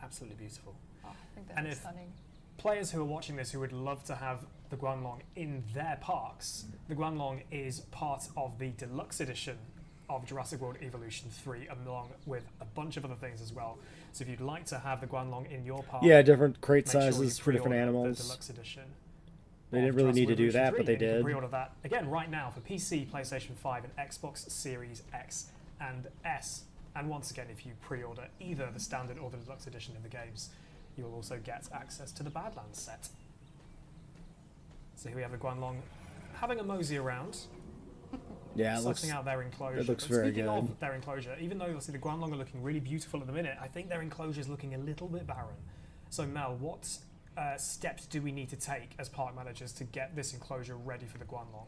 Absolutely beautiful. Oh, I think And that's if- stunning. Players who are watching this who would love to have the Guanlong in their parks, the Guanlong is part of the deluxe edition of Jurassic World Evolution 3, along with a bunch of other things as well. So if you'd like to have the Guanlong in your park, Yeah, different crate make sure you sizes for different pre-order animals. The deluxe edition. They of didn't really Jurassic need to World do Evolution that, 3, but they and you can did. pre-order that again right now for PC, PlayStation 5, and Xbox Series X and S. And once again, if you pre-order either the standard or the deluxe edition of the games, you will also get access to the Badlands set. So here we have the Guanlong having a mosey around, Yeah, it looks. sussing out their enclosure. looks But very speaking good. of their enclosure, even though obviously the Guanlong are looking really beautiful at the minute, I think their enclosure is looking a little bit barren. So Mel, what steps do we need to take as park managers to get this enclosure ready for the Guanlong?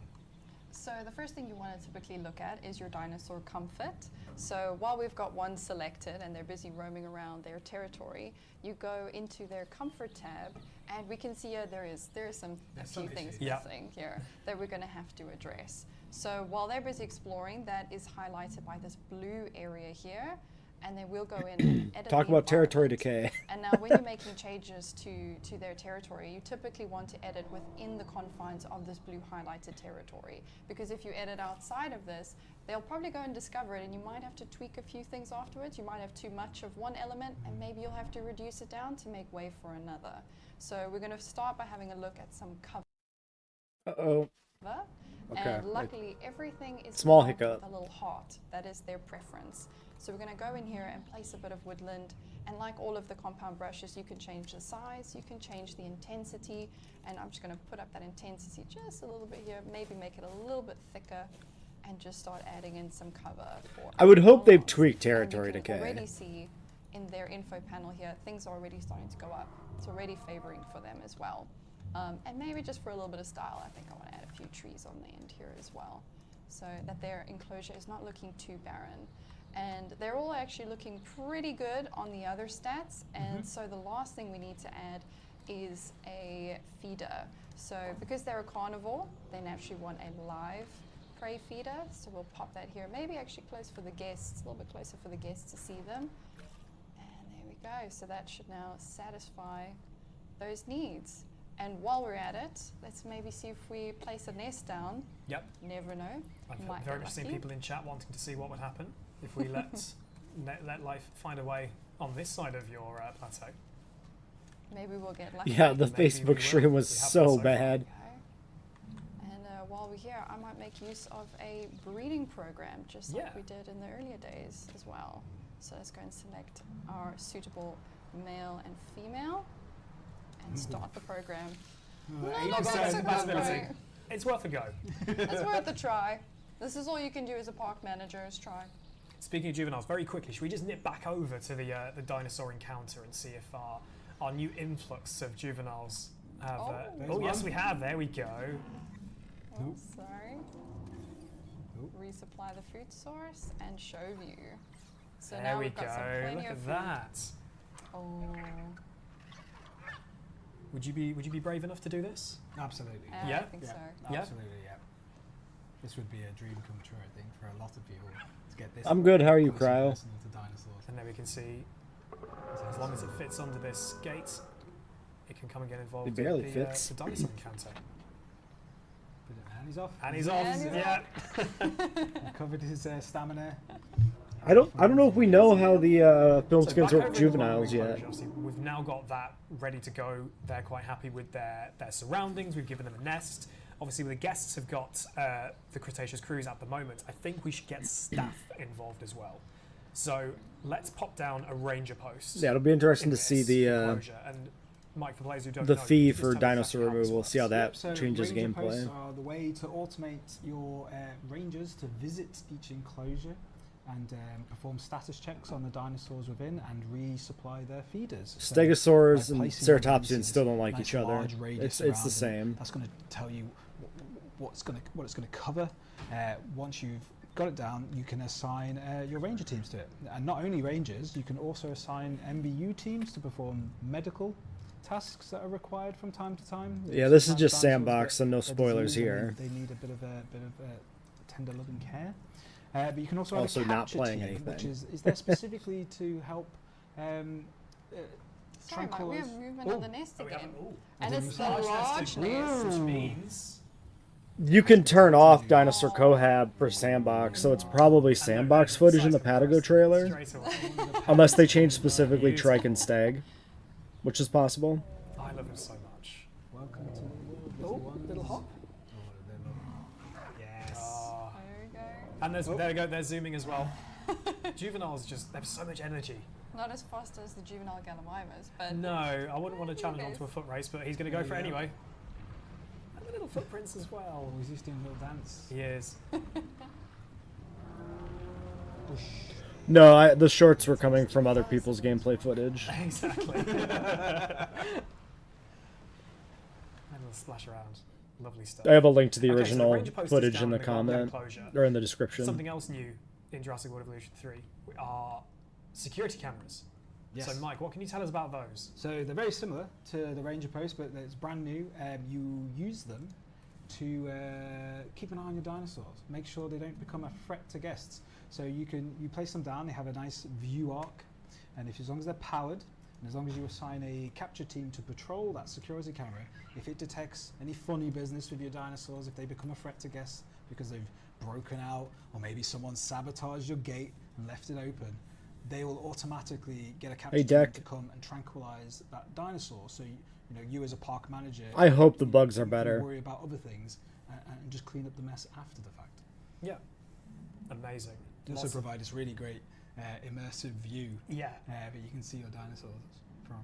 So the first thing you want to typically look at is your dinosaur comfort. So while we've got one selected and they're busy roaming around their territory, you go into their comfort tab, and we can see there is a There's few some things issues. Yeah. missing here that we're going to have to address. So while they're busy exploring, that is highlighted by this blue area here, and then we'll go in and edit Talk the about territory environment. decay. And now when you're making changes to their territory, you typically want to edit within the confines of this blue highlighted territory. Because if you edit outside of this, they'll probably go and discover it, and you might have to tweak a few things afterwards. You might have too much of one element, and maybe you'll have to reduce it down to make way for another. So we're going to start by having a look at some cover. Uh-oh. Okay. And luckily, everything is Small marked hiccup. with a little heart. That is their preference. So we're going to go in here and place a bit of woodland. And like all of the compound brushes, you can change the size, you can change the intensity. And I'm just going to put up that intensity just a little bit here, maybe make it a little bit thicker, and just start adding in some cover. For I would hope they've Guanlongs. tweaked And territory you can decay. already see in their info panel here, things are already starting to go up. It's already favoring for them as well. And maybe just for a little bit of style, I think I want to add a few trees on the end here as well. so that their enclosure is not looking too barren. And they're all actually looking pretty good on the other stats, and so the last thing we need to add is a feeder. So because they're a carnivore, they naturally want a live prey feeder, so we'll pop that here, maybe actually close for the guests, a little bit closer for the guests to see them. And there we go, so that should now satisfy those needs. And while we're at it, let's maybe see if we place a nest down. Yep. Never know. I've Might very get much seen lucky. people in chat wanting to see what would happen if we let life find a way on this side of your plateau. Maybe we'll get lucky. Yeah, the Maybe we Facebook will. stream was We have so one so far. bad. Okay. And while we're here, I might make use of a breeding program, just like we did in the earlier days as well. So let's go and select our suitable male and female and start the program. No, Not that's got a compatibility. great. It's worth a go. It's worth a try. This is all you can do as a park manager is try. Speaking of juveniles, very quickly, should we just nip back over to the dinosaur encounter and see if our new influx of juveniles have... There's yes, one. we have. There we go. Oh, Nope. sorry. Nope. Resupply the food source and show view. So There now we we've got some go. plenty Look of at food. that. Oh, Would you be brave enough to do this? Absolutely. I Yeah? think so. Yeah. Absolutely, yeah. This would be a dream come true, I think, for a lot of people to get this. I'm good, how are you, close and Cryo? personal to dinosaurs. And there we can see, as long as it fits under this gate, it can come and get involved It barely with fits. the dinosaur encounter. And he's off. And he's And off. he's Yeah. Recovered his stamina. I don't know if we know how the film So skins back work over with in the juveniles wild yet. enclosure, obviously, we've now got that ready to go. They're quite happy with their surroundings. We've given them a nest. Obviously, the guests have got the Cretaceous cruise at the moment. I think we should get staff involved as well. So let's pop down a ranger post. Yeah, it'll be interesting in to see this the enclosure. And Mike, for players who don't the know, fee you just for tell us dinosaur exactly how this removal. See how works. that So changes ranger posts gameplay. are the way to automate your rangers to visit each enclosure and perform status checks on the dinosaurs within and resupply their feeders. So Stegosaurs by and placing them into ceratopsians this still don't like nice each other. large radius It's the around them, same. That's going to tell you what it's going to cover. Once you've got it down, you can assign your ranger teams to it. And not only rangers, you can also assign MBU teams to perform medical tasks that are required from time to time. Yeah, this is Sometimes just dinosaurs sandbox, get so no a spoilers disease and here. They need a bit of tender loving care. But you can also have Also a not capture playing team, which anything. is there specifically to help Sorry, Mike, we have tranquilize. movement of the nest Oh, we again. haven't- ooh. And Did it's we the start? large nest. Which means You can turn off dinosaur cohab for sandbox, so it's probably sandbox footage in the Patago trailer, straight away. unless they change specifically trike and stag, which is possible. I love him so much. Welcome to the world, Oh, ones. little hop. Oh, they love Yes. There we go. And there we go, they're zooming as well. Juveniles just, they have so much energy. Not as fast as the juvenile Gallimimus, but No, I wouldn't want to challenge Yes. onto a foot race, but he's going to go for it Yeah. anyway. And the little footprints as well. Oh, he's just doing a little dance. He is. No, the shorts were coming from other people's gameplay footage. Exactly. And a little splash around. Lovely stuff. I have a link to the Okay, so original ranger post is footage down in the garden comment enclosure. or in the description. Something else new in Jurassic World Evolution 3 are security cameras. Yes. So Mike, what can you tell us about those? So they're very similar to the Ranger Post, but it's brand new. You use them to keep an eye on your dinosaurs. Make sure they don't become a threat to guests. So you place them down. They have a nice view arc, and as long as they're powered, and as long as you assign a capture team to patrol that security camera, if it detects any funny business with your dinosaurs, if they become a threat to guests because they've broken out, or maybe someone sabotaged your gate and left it open, they will automatically get a capture Hey, team Deck. to come and tranquilize that dinosaur. So you as a park manager, I hope the bugs are you can better. worry about other things and just clean up the mess after the fact. Yeah. Amazing. They also Lots of- provide this really great immersive view, Yeah. but you can see your dinosaurs from.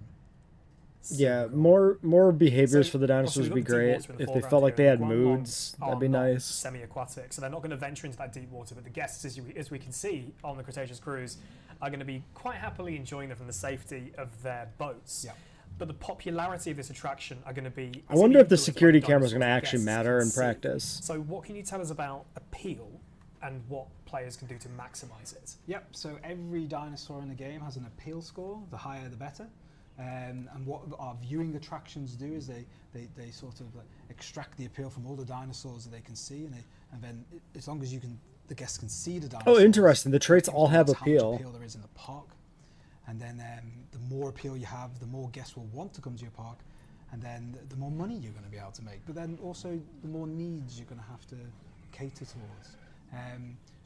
Yeah, Super cool. more behaviors So, for the dinosaurs obviously would be we've got the deep great. water in the If they foreground felt like they here. had Guanlong moods, are that'd be not nice. Semi-aquatic, so they're not going to venture into that deep water. But the guests, as we can see on the Cretaceous cruise, are going to be quite happily enjoying them from the safety of their boats. Yeah. but the popularity of this attraction are going to be... I wonder if the influenced by security the camera is going to dinosaurs actually guests matter can in see. practice. So what can you tell us about appeal and what players can do to maximize it? Yep, so every dinosaur in the game has an appeal score, the higher the better. And what our viewing attractions do is they sort of like extract the appeal from all the dinosaurs that they can see, and then as long as the guests can see the dinosaurs. Oh, interesting. The traits all have how much appeal. appeal there is in the park. And then the more appeal you have, the more guests will want to come to your park, and then the more money you're going to be able to make. But then also the more needs you're going to have to cater towards.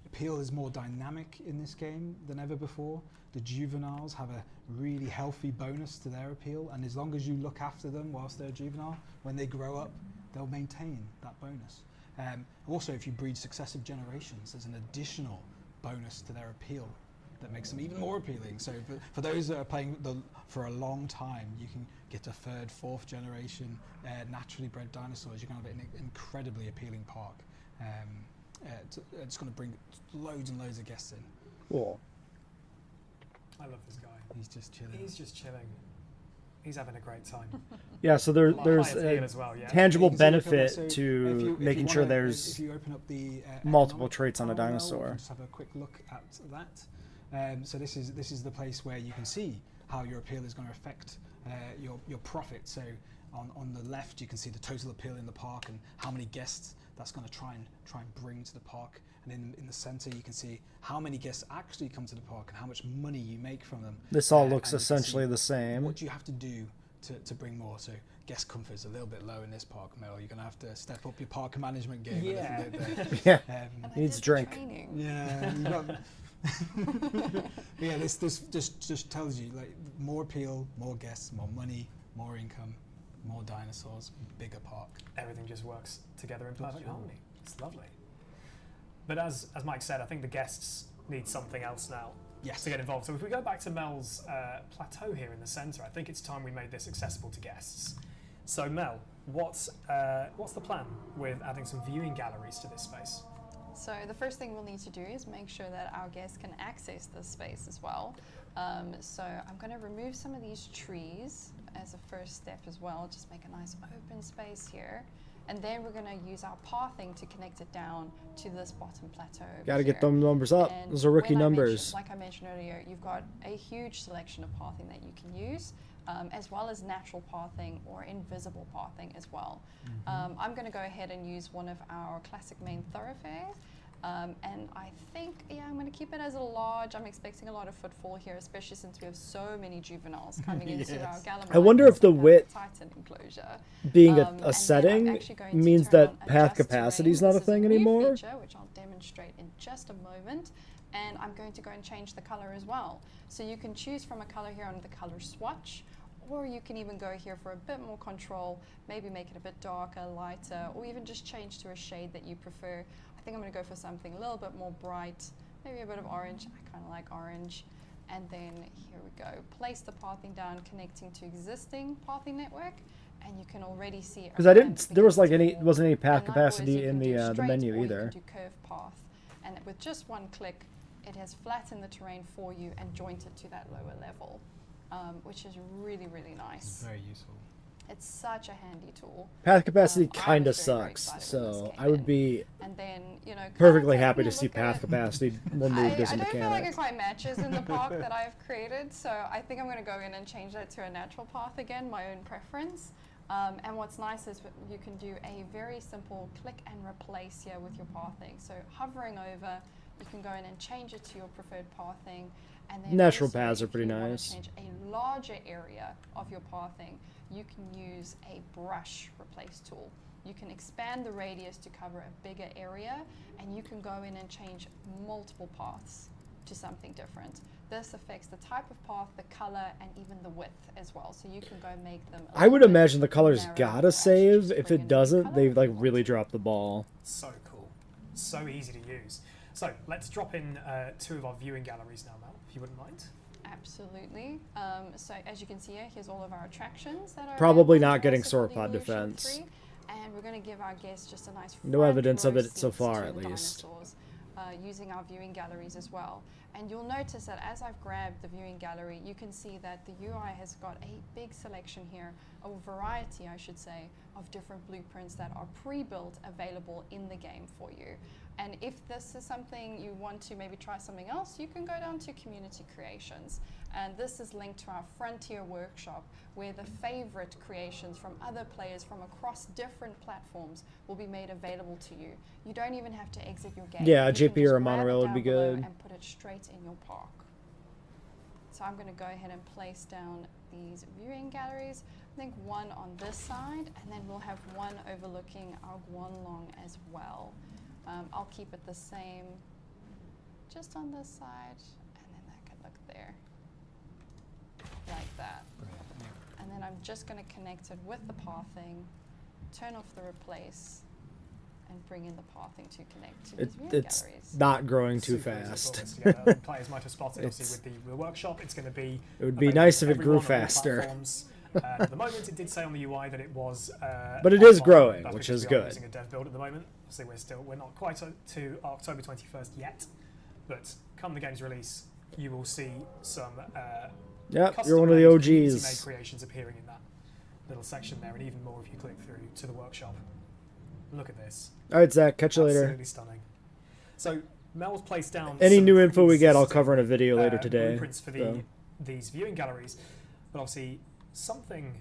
Appeal is more dynamic in this game than ever before. The juveniles have a really healthy bonus to their appeal, and as long as you look after them whilst they're a juvenile, when they grow up, they'll maintain that bonus. Also, if you breed successive generations, there's an additional bonus to their appeal that makes them even more appealing. So for those that are playing for a long time, you can get a third, fourth generation naturally bred dinosaurs. You're going to have an incredibly appealing park. It's going to bring loads and loads of guests in. Cool. I love this guy. He's just chilling. He's just chilling. He's having a great time. Yeah, so there's High appeal a as well, yeah. tangible You can see the appeal there. benefit So to if making you sure wanna- there's if you open up the multiple economic traits on a parallel, dinosaur. we can just have a quick look at that. So this is the place where you can see how your appeal is going to affect your profit. So on the left you can see the total appeal in the park and how many guests that's going to try and bring to the park. And in the center you can see how many guests actually come to the park and how much money you make from them. this all And looks you can see essentially the same. what do you have to do to bring more. So guest comfort is a little bit low in this park, Mel. You're going to have to step up your park management game a little bit there. Yeah, And I needs did drink. training. Yeah, you got yeah, this just tells you like more appeal, more guests, more money, more income, more dinosaurs, bigger park. Everything just works together in perfect Sure. harmony. It's lovely. But as Mike said, I think the guests need something else now Yes. to get involved. So if we go back to Mel's plateau here in the centre, I think it's time we made this accessible to guests. So Mel, what's the plan with adding some viewing galleries to this space? So the first thing we'll need to do is make sure that our guests can access this space as well. So I'm going to remove some of these trees as a first step as well, just make a nice open space here. And then we're going to use our pathing to connect it down to this bottom plateau over Got to get here. them numbers up. And Those are rookie when I numbers. mentioned- like I mentioned earlier, you've got a huge selection of pathing that you can use, as well as natural pathing or invisible pathing as well. I'm going to go ahead and use one of our classic main thoroughfare. And I think, yeah, I'm going to keep it as a large. I'm expecting a lot of footfall here, especially since we have so many juveniles coming into Yes. our gallery. I wonder if the width Titan enclosure. Being And then a I'm setting actually going to means turn that on path adjust capacity is terrain. not a This thing new anymore. feature, which I'll demonstrate in just a moment. And I'm going to go and change the color as well. So you can choose from a color here on the color swatch, or you can even go here for a bit more control, maybe make it a bit darker, lighter, or even just change to a shade that you prefer. I think I'm going to go for something a little bit more bright, maybe a bit of orange. I kind of like orange. And then here we go. Place the pathing down, connecting to existing pathing network, and you can already see it. Because I didn't. ramp There was like begins any to wasn't any path and likewise, capacity you in can do the straight menu or either. You can do curved path, and with just one click, it has flattened the terrain for you and jointed to that lower level, which is really, really nice. Very useful. It's such a handy tool. Path capacity I kind of was very, very sucks, excited when this so came I would in. be And then, you know, perfectly kind of happy taking to a see look path at- capacity removed as a I don't feel like it mechanic. quite matches in the park that I've created, so I think I'm going to go in and change that to a natural path again, my own preference. And what's nice is you can do a very simple click and replace here with your pathing. So hovering over, you can go in and change it to your preferred pathing. And then Natural also, paths are if pretty you wanna nice. change a larger area of your pathing, you can use a brush replace tool. You can expand the radius to cover a bigger area, and you can go in and change multiple paths to something different. This affects the type of path, the color, and even the width as well. So you can go make them a I would little bit imagine the color's narrower or gotta actually save. just If bring it in a new doesn't, color they've if like you want really to. dropped the ball. So cool. So easy to use. So let's drop in two of our viewing galleries now, Mel, if you wouldn't mind. Absolutely. So as you can see here, here's all of our attractions that are Probably available not to getting us at sauropod Evolution defense. 3, and we're going to give our guests just a nice No front evidence of row it so seats far, to at the least. dinosaurs. using our viewing galleries as well. And you'll notice that as I've grabbed the viewing gallery, you can see that the UI has got a big selection here, a variety, I should say, of different blueprints that are pre-built available in the game for you. And if this is something you want to maybe try something else, you can go down to Community Creations. And this is linked to our Frontier workshop, where the favorite creations from other players from across different platforms will be made available to you. You don't even have to exit your game. Yeah, You can JP just or a grab it monorail would down be below good. and put it straight in your park. So I'm going to go ahead and place down these viewing galleries. I think one on this side, and then we'll have one overlooking our Guanlong as well. I'll keep it the same just on this side, and then that can look there, like that. And then I'm just going to connect it with the pathing, turn off the replace, and bring in the pathing to connect to these viewing It's galleries. not growing too Super easy to put fast. this together. Players might have spotted, obviously, It's- with the workshop, it's going to be. It would be available nice to if it grew everyone on all faster. platforms. At the moment, it did say on the UI that it was. But it is offline. growing, That's which because is we are good. Using a dev build at the moment. Obviously, we're not quite to October 21st yet, but come the game's release, you will see some. Yep, you're one of the custom-made, community-made OGs. creations appearing in that little section there, and even more if you click through to the workshop. Look at this. All right, Zach, catch you later. Absolutely stunning. So Mel's placed down Any some new info we get, I'll pre-existing, cover in a video later today. Blueprints for so. these viewing galleries, but obviously something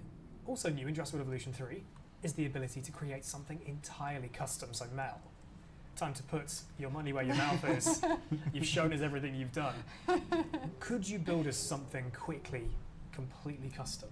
also new in Jurassic World Evolution 3 is the ability to create something entirely custom. So Mel, time to put your money where your mouth is. You've shown us everything you've done. Could you build us something quickly, completely custom?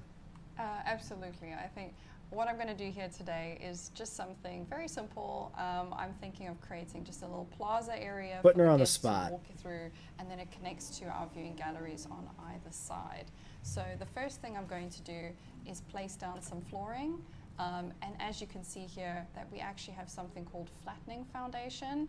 Absolutely. I think what I'm going to do here today is just something very simple. I'm thinking of creating just a little plaza area Putting for her on the guests to spot. walk through, and then it connects to our viewing galleries on either side. So the first thing I'm going to do is place down some flooring. And as you can see here, that we actually have something called flattening foundation.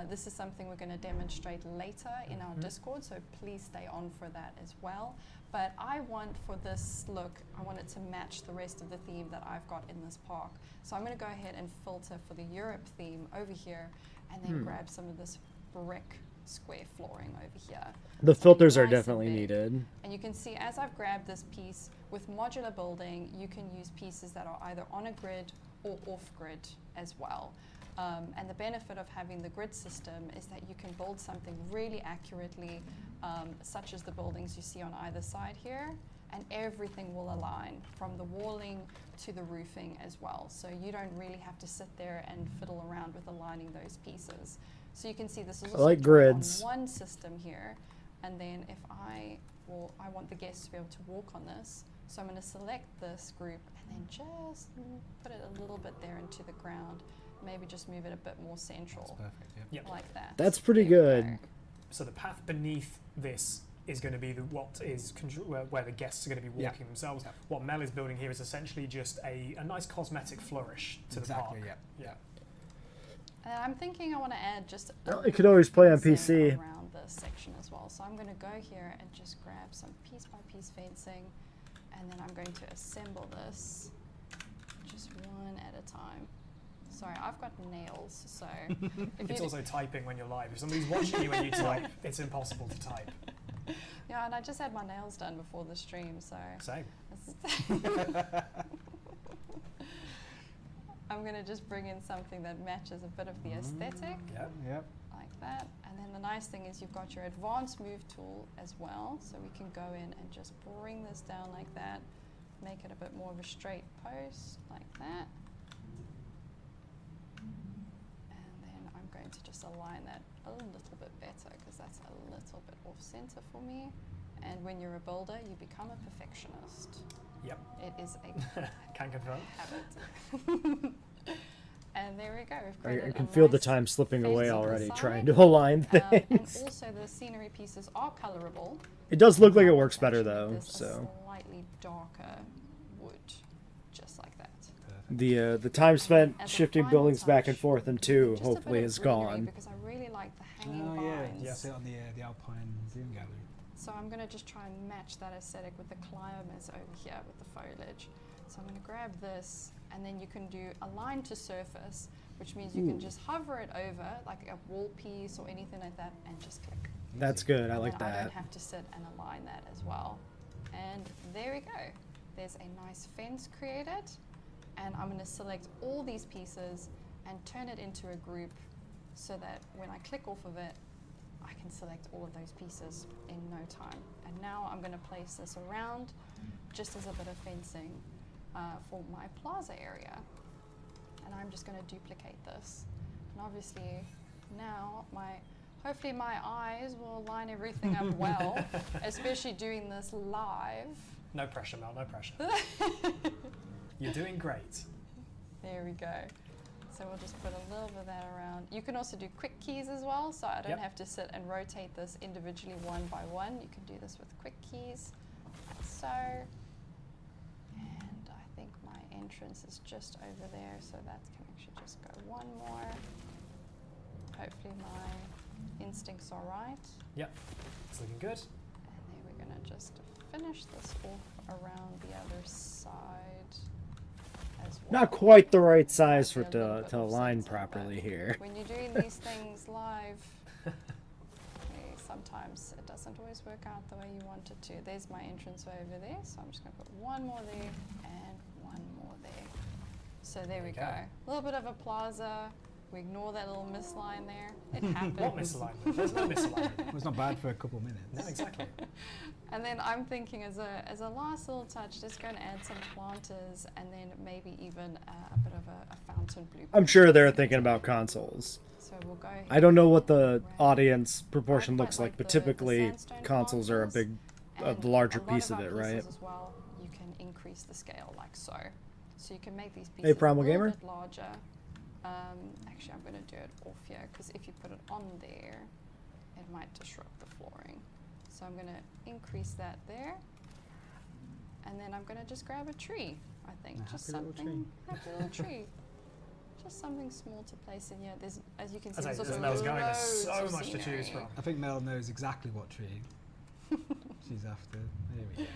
This is something we're going to demonstrate later in our Discord, so please stay on for that as well. But I want for this look, I want it to match the rest of the theme that I've got in this park. So I'm going to go ahead and filter for the Europe theme over here, and then grab some of this brick square flooring over here. The Something filters are nice and definitely big. needed. And you can see as I've grabbed this piece, with modular building, you can use pieces that are either on a grid or off grid as well. And the benefit of having the grid system is that you can build something really accurately, such as the buildings you see on either side here, and everything will align from the walling to the roofing as well. So you don't really have to sit there and fiddle around with aligning those pieces. So you can see this is I also like drawn grids. on one system here, and then if I want the guests to be able to walk on this, so I'm going to select this group and then just put it a little bit there into the ground, maybe just move it a bit more central, That's perfect. Yep. Yep. like that. That's pretty There we good. go. So the path beneath this is going to be where the guests are going to be Yeah. walking themselves. Yeah. What Mel is building here is essentially just a nice cosmetic flourish to Exactly. the park. Yeah. Yeah. And I'm thinking I want to add just a Well, it little could always play on fencing PC. around this section as well. So I'm going to go here and just grab some piece by piece fencing, and then I'm going to assemble this just one at a time. Sorry, I've got nails, so if It's you also typing when you're live. If somebody's watching you when you type, it's impossible to type. yeah, and I just had my nails done before the stream, so Same. I'm going to just bring in something that matches a bit of the aesthetic. Yeah. Yep. Like that. And then the nice thing is you've got your advanced move tool as well, so we can go in and just bring this down like that, make it a bit more of a straight post like that. And then I'm going to just align that a little bit better because that's a little bit off center for me. And when you're a builder, you become a perfectionist. Yep. It is a Can confirm. habit. And there we go. We've I created can a feel the nice time slipping away fence on the already, side. trying to align And things. also the scenery pieces are colorable. It does look like I it want works to better actually though, make this a so. slightly darker wood, just like that. The time spent As a shifting final buildings back and touch, forth in 2 Just a hopefully bit of is greenery gone. because I really like the hanging Oh yeah. vines. Yeah. See it on the Alpine Zoom gallery. So I'm going to just try and match that aesthetic with the climbers over here with the foliage. So I'm going to grab this, and then you can do align to surface, which means you can just hover it over like a wall piece or anything like that and just click. That's good. I And like then I don't that. have to sit and align that as well. And there we go. There's a nice fence created. And I'm going to select all these pieces and turn it into a group so that when I click off of it, I can select all of those pieces in no time. And now I'm going to place this around just as a bit of fencing for my plaza area. And I'm just going to duplicate this. And obviously now hopefully my eyes will line everything up well, especially doing this live. No pressure, Mel, no pressure. You're doing great. There we go. So we'll just put a little bit of that around. You can also do quick keys as well, so I don't have to sit and rotate this individually one by one. You can do this with quick keys, like so. And I think my entrance is just over there, so that can actually just go one more. Hopefully my instincts are right. Yep, it's looking good. And then we're gonna just finish this off around the other side as well. Not quite the right size for Might it be a little bit to off align center, properly but here. When you're doing these things live, sometimes it doesn't always work out the way you want it to. There's my entrance over there, so I'm just going to put one more there and one more there. So there we go. A little bit of a plaza. We ignore that little misline there. It happens. What misalignment? There's no misalignment. It was not bad for a couple of minutes. No, exactly. And then I'm thinking as a last little touch, just going to add some planters and then maybe even a bit of a fountain blue. I'm sure they're thinking about consoles. So we'll go ahead I don't know what the and audience proportion I quite looks like, but the typically sandstone consoles are a planters, big, and the larger a lot piece of our it, right? pieces as well, you can increase the scale like so. So you can make these pieces Hey, Primal a little Gamer? bit larger. Actually, I'm going to do it off here because if you put it on there, it might disrupt the flooring. So I'm going to increase that there. And then I'm going to just grab a tree, I think. A Just happy little something, happy little tree. Just something small to place in here. There's, as you can see, As there's I- also as Mel's going, there's loads so of much to choose scenery. from. I think Mel knows exactly what tree she's after. There we go.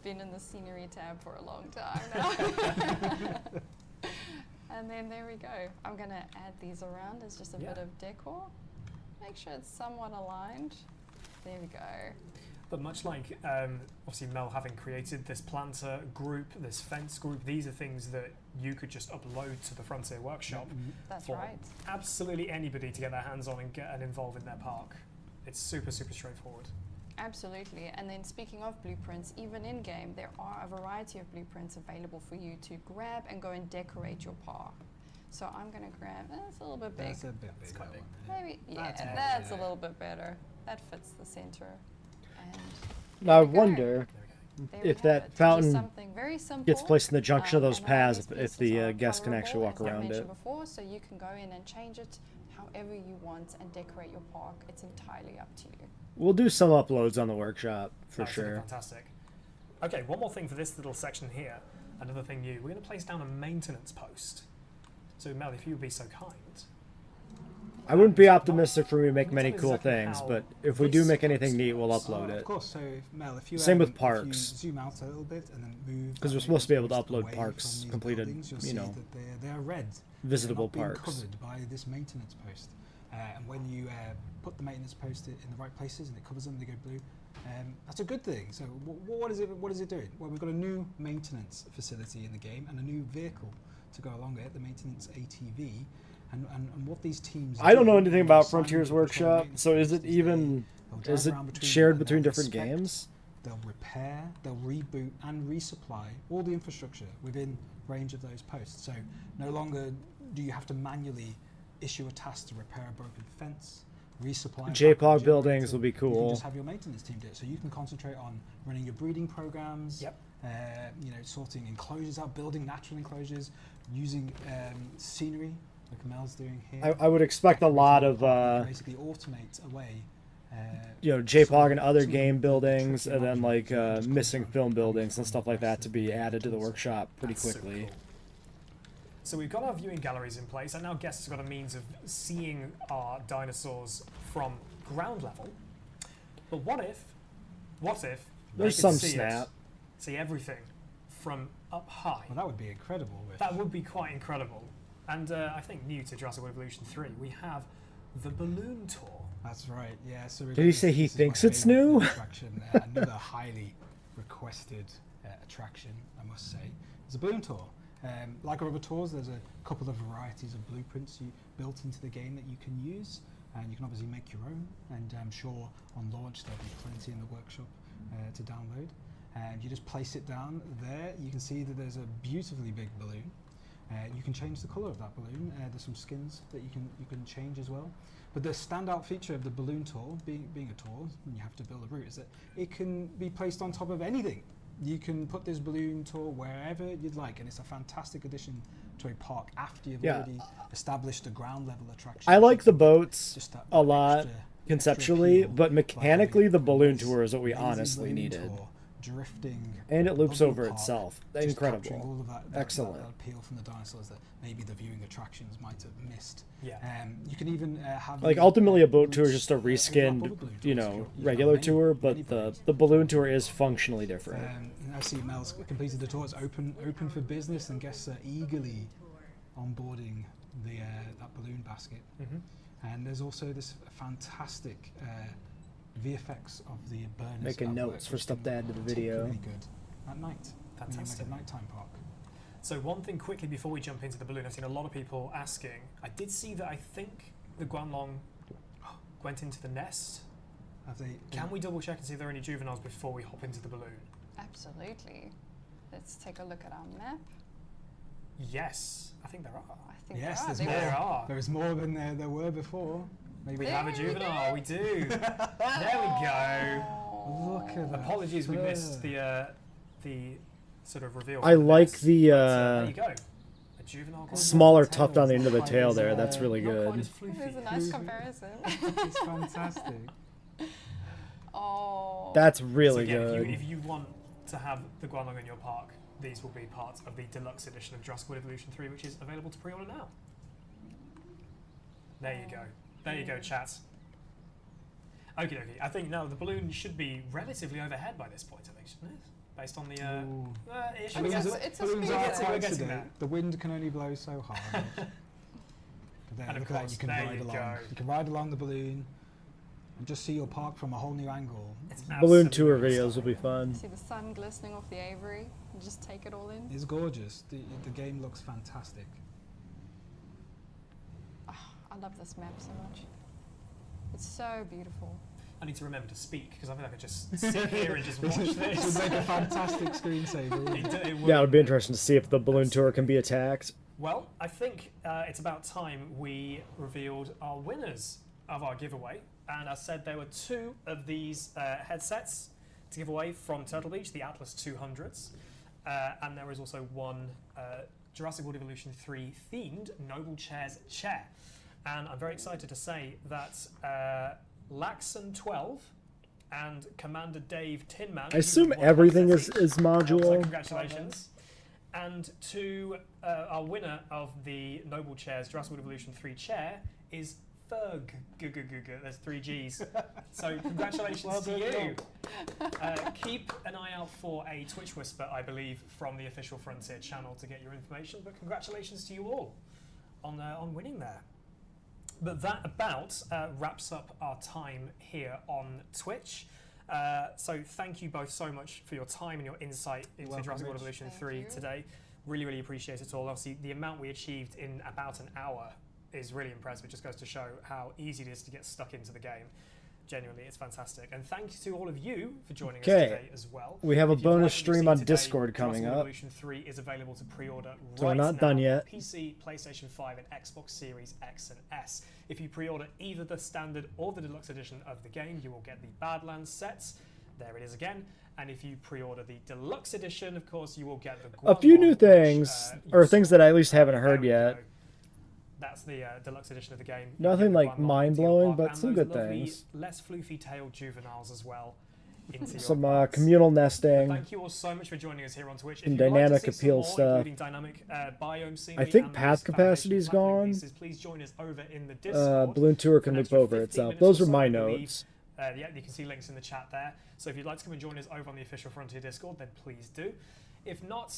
Been in the scenery tab for a long time now. And then there we go. I'm going to add these around as just a bit of decor. Make sure it's somewhat aligned. There we go. But much like, obviously, Mel having created this planter group, this fence group, these are things that you could just upload to the Frontier Workshop That's for right. absolutely anybody to get their hands on and get and involved in their park. It's super, super straightforward. Absolutely. And then speaking of blueprints, even in game, there are a variety of blueprints available for you to grab and go and decorate your park. So I'm going to grab, that's a little bit big. That's a bit big. quite that big. one, yeah. Maybe, That's yeah, more that's a better. little bit better. That fits the center. And Now I there we go. wonder There we go. There we if have that it. Just fountain something very simple, gets placed in the junction of those and a lot of paths these if the pieces are guests can actually walk colorable, as I around it. mentioned before, so you can go in and change it however you want and decorate your park. It's entirely up to you. We'll do some uploads on the workshop for That's looking sure. Fantastic. Okay, one more thing for this little section here. Another thing new. We're going to place down a maintenance post. So Mel, if you would be so kind. I wouldn't be optimistic for me to make Let me many tell you cool exactly things, how but if we do this make anything post neat, we'll works. upload Of it. course. So, Mel, if you Same with if you parks. zoom out a little bit and then move, 'Cause that we're supposed to be able to maintenance upload post parks away from these completed, buildings, you'll you see know, that they're red. visitable They're not being parks. covered by this maintenance post. And when you put the maintenance post in the right places and it covers them, they go blue. That's a good thing. So what is it? What is it doing? Well, we've got a new maintenance facility in the game and a new vehicle to go along it, the maintenance ATV. And what these teams I don't do know anything is about assign Frontiers people to control Workshop, maintenance so is posts. it even They'll drive is it around between shared them and between they'll different inspect, games? They'll repair, they'll reboot and resupply all the infrastructure within range of those posts. So no longer do you have to manually issue a task to repair a broken fence, resupply. a JPOG backup buildings generator. will be You can cool. just have your maintenance team do it. So you can concentrate on running your breeding programs, Yep. sorting enclosures out, building natural enclosures, using scenery like Mel's doing here. I would expect a lot of basically automate away. JPOG and other some of game the buildings, tricky and then like modules that just missing come film from buildings and from stuff like the that to be added to the tools. workshop pretty That's super quickly. cool. So we've got our viewing galleries in place, and now guests have got a means of seeing our dinosaurs from ground level. But what if There's they could some see snap. see everything from up high? Well, that would be incredible. That would be quite incredible. And I think new to Jurassic World Evolution 3, we have the balloon tour. That's right. Yeah. So Did he say he thinks it's new? Attraction, another highly requested attraction, I must say. It's a balloon tour. Like our other tours, there's a couple of varieties of blueprints built into the game that you can use, and you can obviously make your own. And I'm sure on launch there'll be plenty in the workshop to download. And you just place it down there. You can see that there's a beautifully big balloon. You can change the colour of that balloon. There's some skins that you can change as well. But the standout feature of the balloon tour, being a tour, and you have to build a route, is that it can be placed on top of anything. You can put this balloon tour wherever you'd like, and it's a fantastic addition to a park after you've already established a ground level attraction. I like the boats Just that a lot extra conceptually, appeal but mechanically by the balloon this tour is what we lazy honestly balloon needed. tour drifting And it loops above over the park, itself. just Incredible. capturing all of that Excellent. that appeal from the dinosaurs that maybe the viewing attractions might have missed. Yeah. You can even have Like the, ultimately a boat tour is routes, just a overlap reskinned, other balloon you tours. know, You can have regular many- tour, many but balloons. the balloon tour is functionally different. I see Mel's completed the tour. It's open for business, and guests are eagerly onboarding that balloon basket. And there's also this fantastic VFX of the burners. Making at notes work, for which stuff can to add to the be video. particularly good at night. Fantastic. When you make a nighttime park. So one thing quickly before we jump into the balloon, I've seen a lot of people asking. I did see that I think the Guanlong went into the nest. Have they? Can we double check and see if there are any juveniles before we hop into the balloon? Absolutely. Let's take a look at our map. Yes, I think there are. I think Yes, there are. there's They more. There are. There is more than there were before. Maybe We There have a we juvenile, go. we do. There we go. Look at that. Apologies, we missed fur. the sort of reveal. I from the like nest, the, but, there you go. A juvenile. Guanlong. Smaller tail tuft on the is end of the not tail quite there. as, That's really Not quite good. as It floofy. was a nice comparison. It's fantastic. Oh. That's So really again, good. if you want to have the Guanlong in your park, these will be part of the deluxe edition of Jurassic World Evolution 3, which is available to pre-order now. There you go. There you go, chat. Okie dokie. I think now the balloon should be relatively overhead by this point, I think, shouldn't it? Based on the Ooh. issue. Balloons Balloons it's are- a- it's a balloons speed are limit. We're quiet getting today. there. The wind can only blow so hard. But there, And of look at that, course, you can there ride you along. go. You can ride along the balloon and just see your park from a whole new angle. It's Balloon tour absolutely videos will be stunning. fun. See the sun glistening off the Avery. And just take it all in. It's gorgeous. The game looks fantastic. I love this map so much. It's so beautiful. I need to remember to speak because I feel like I just sit here and just watch It this. would make a fantastic screensaver. It Yeah, it would be would. interesting to see if the balloon tour can be attacked. Well, I think it's about time we revealed our winners of our giveaway. And as said, there were two of these headsets to give away from Turtle Beach, the Atlas 200s. And there is also one Jurassic World Evolution 3 themed Noble Chairs chair. And I'm very excited to say that Laxon12 and Commander Dave Tinman. I assume won everything is headsets. So modular. congratulations. And to our winner of the Noble Chairs Jurassic World Evolution 3 chair is Ferg. There's 3 Gs. So congratulations to you. Keep an eye out for a Twitch whisper, I believe, from the official Frontier channel to get your information. But congratulations to you all on winning there. But that about wraps up our time here on Twitch. So thank you both so much for your time and your insight into welcome, Jurassic World Rich. Evolution Thank 3 you. today. Really, really appreciate it all. Obviously, the amount we achieved in about an hour is really impressive. It just goes to show how easy it is to get stuck into the game. Genuinely, it's fantastic. And thank you to all of you for joining us Okay. today as well. We have a If you've liked bonus what you've stream seen on today, Discord coming Jurassic World up. Evolution 3 is available to pre-order So we're right not now done on yet. PC, PlayStation 5, and Xbox Series X and S. If you pre-order either the standard or the deluxe edition of the game, you will get the Badlands sets. There it is again. And if you pre-order the deluxe edition, of course, you will get the A few Guanlong, new which, things, you or things saw. that I at least haven't There heard we yet. go. That's the deluxe edition of the game. You Nothing get the like Guanlong into your mind-blowing, park, but and some those good lovely, things. less floofy-tailed juveniles as well. Into your Some parks. communal nesting. Thank you all so much for joining us here on Twitch. If Some you'd like to dynamic see some appeal more, stuff. including dynamic biome scenery I think and path those capacity's foundation platinum gone. pieces, please join us over in the Discord. Balloon tour for can an loop extra over 15 itself. minutes Those or are so, my I believe. notes. Yeah, you can see links in the chat there. So if you'd like to come and join us over on the official Frontier Discord, then please do. If not,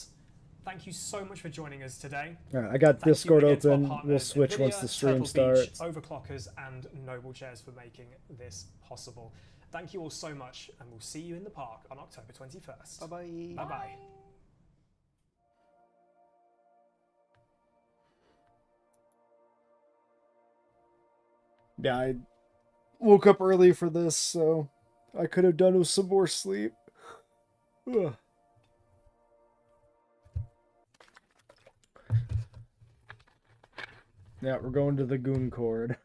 thank you so much for joining us today. All right, I got Thank you Discord again to our open. partners, We'll switch Nvidia, once the stream Turtle Beach, starts. Overclockers, and Noble Chairs for making this possible. Thank you all so much, and we'll see you in the park on October 21st. Bye-bye. Bye-bye. Yeah, I woke up early for this, so I could have done with some more sleep. Ugh. Yeah, we're going to the Goon Cord.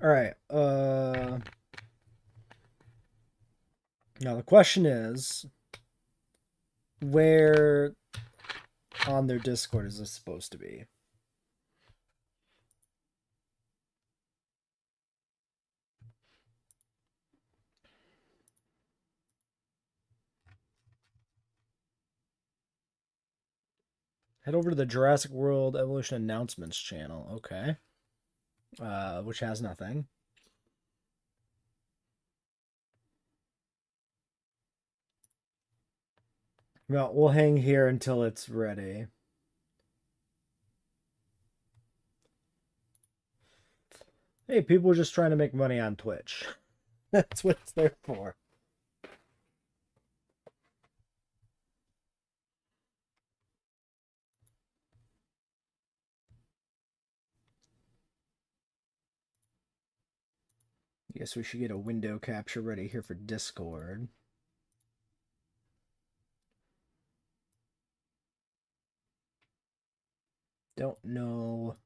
Alright, now the question is, where on their Discord is this supposed to be? Head over to the Jurassic World Evolution Announcements channel. Okay. Which has nothing. Well, we'll hang here until it's ready. Hey, people are just trying to make money on Twitch. That's what it's there for. I guess we should get a window capture ready here for Discord. Don't know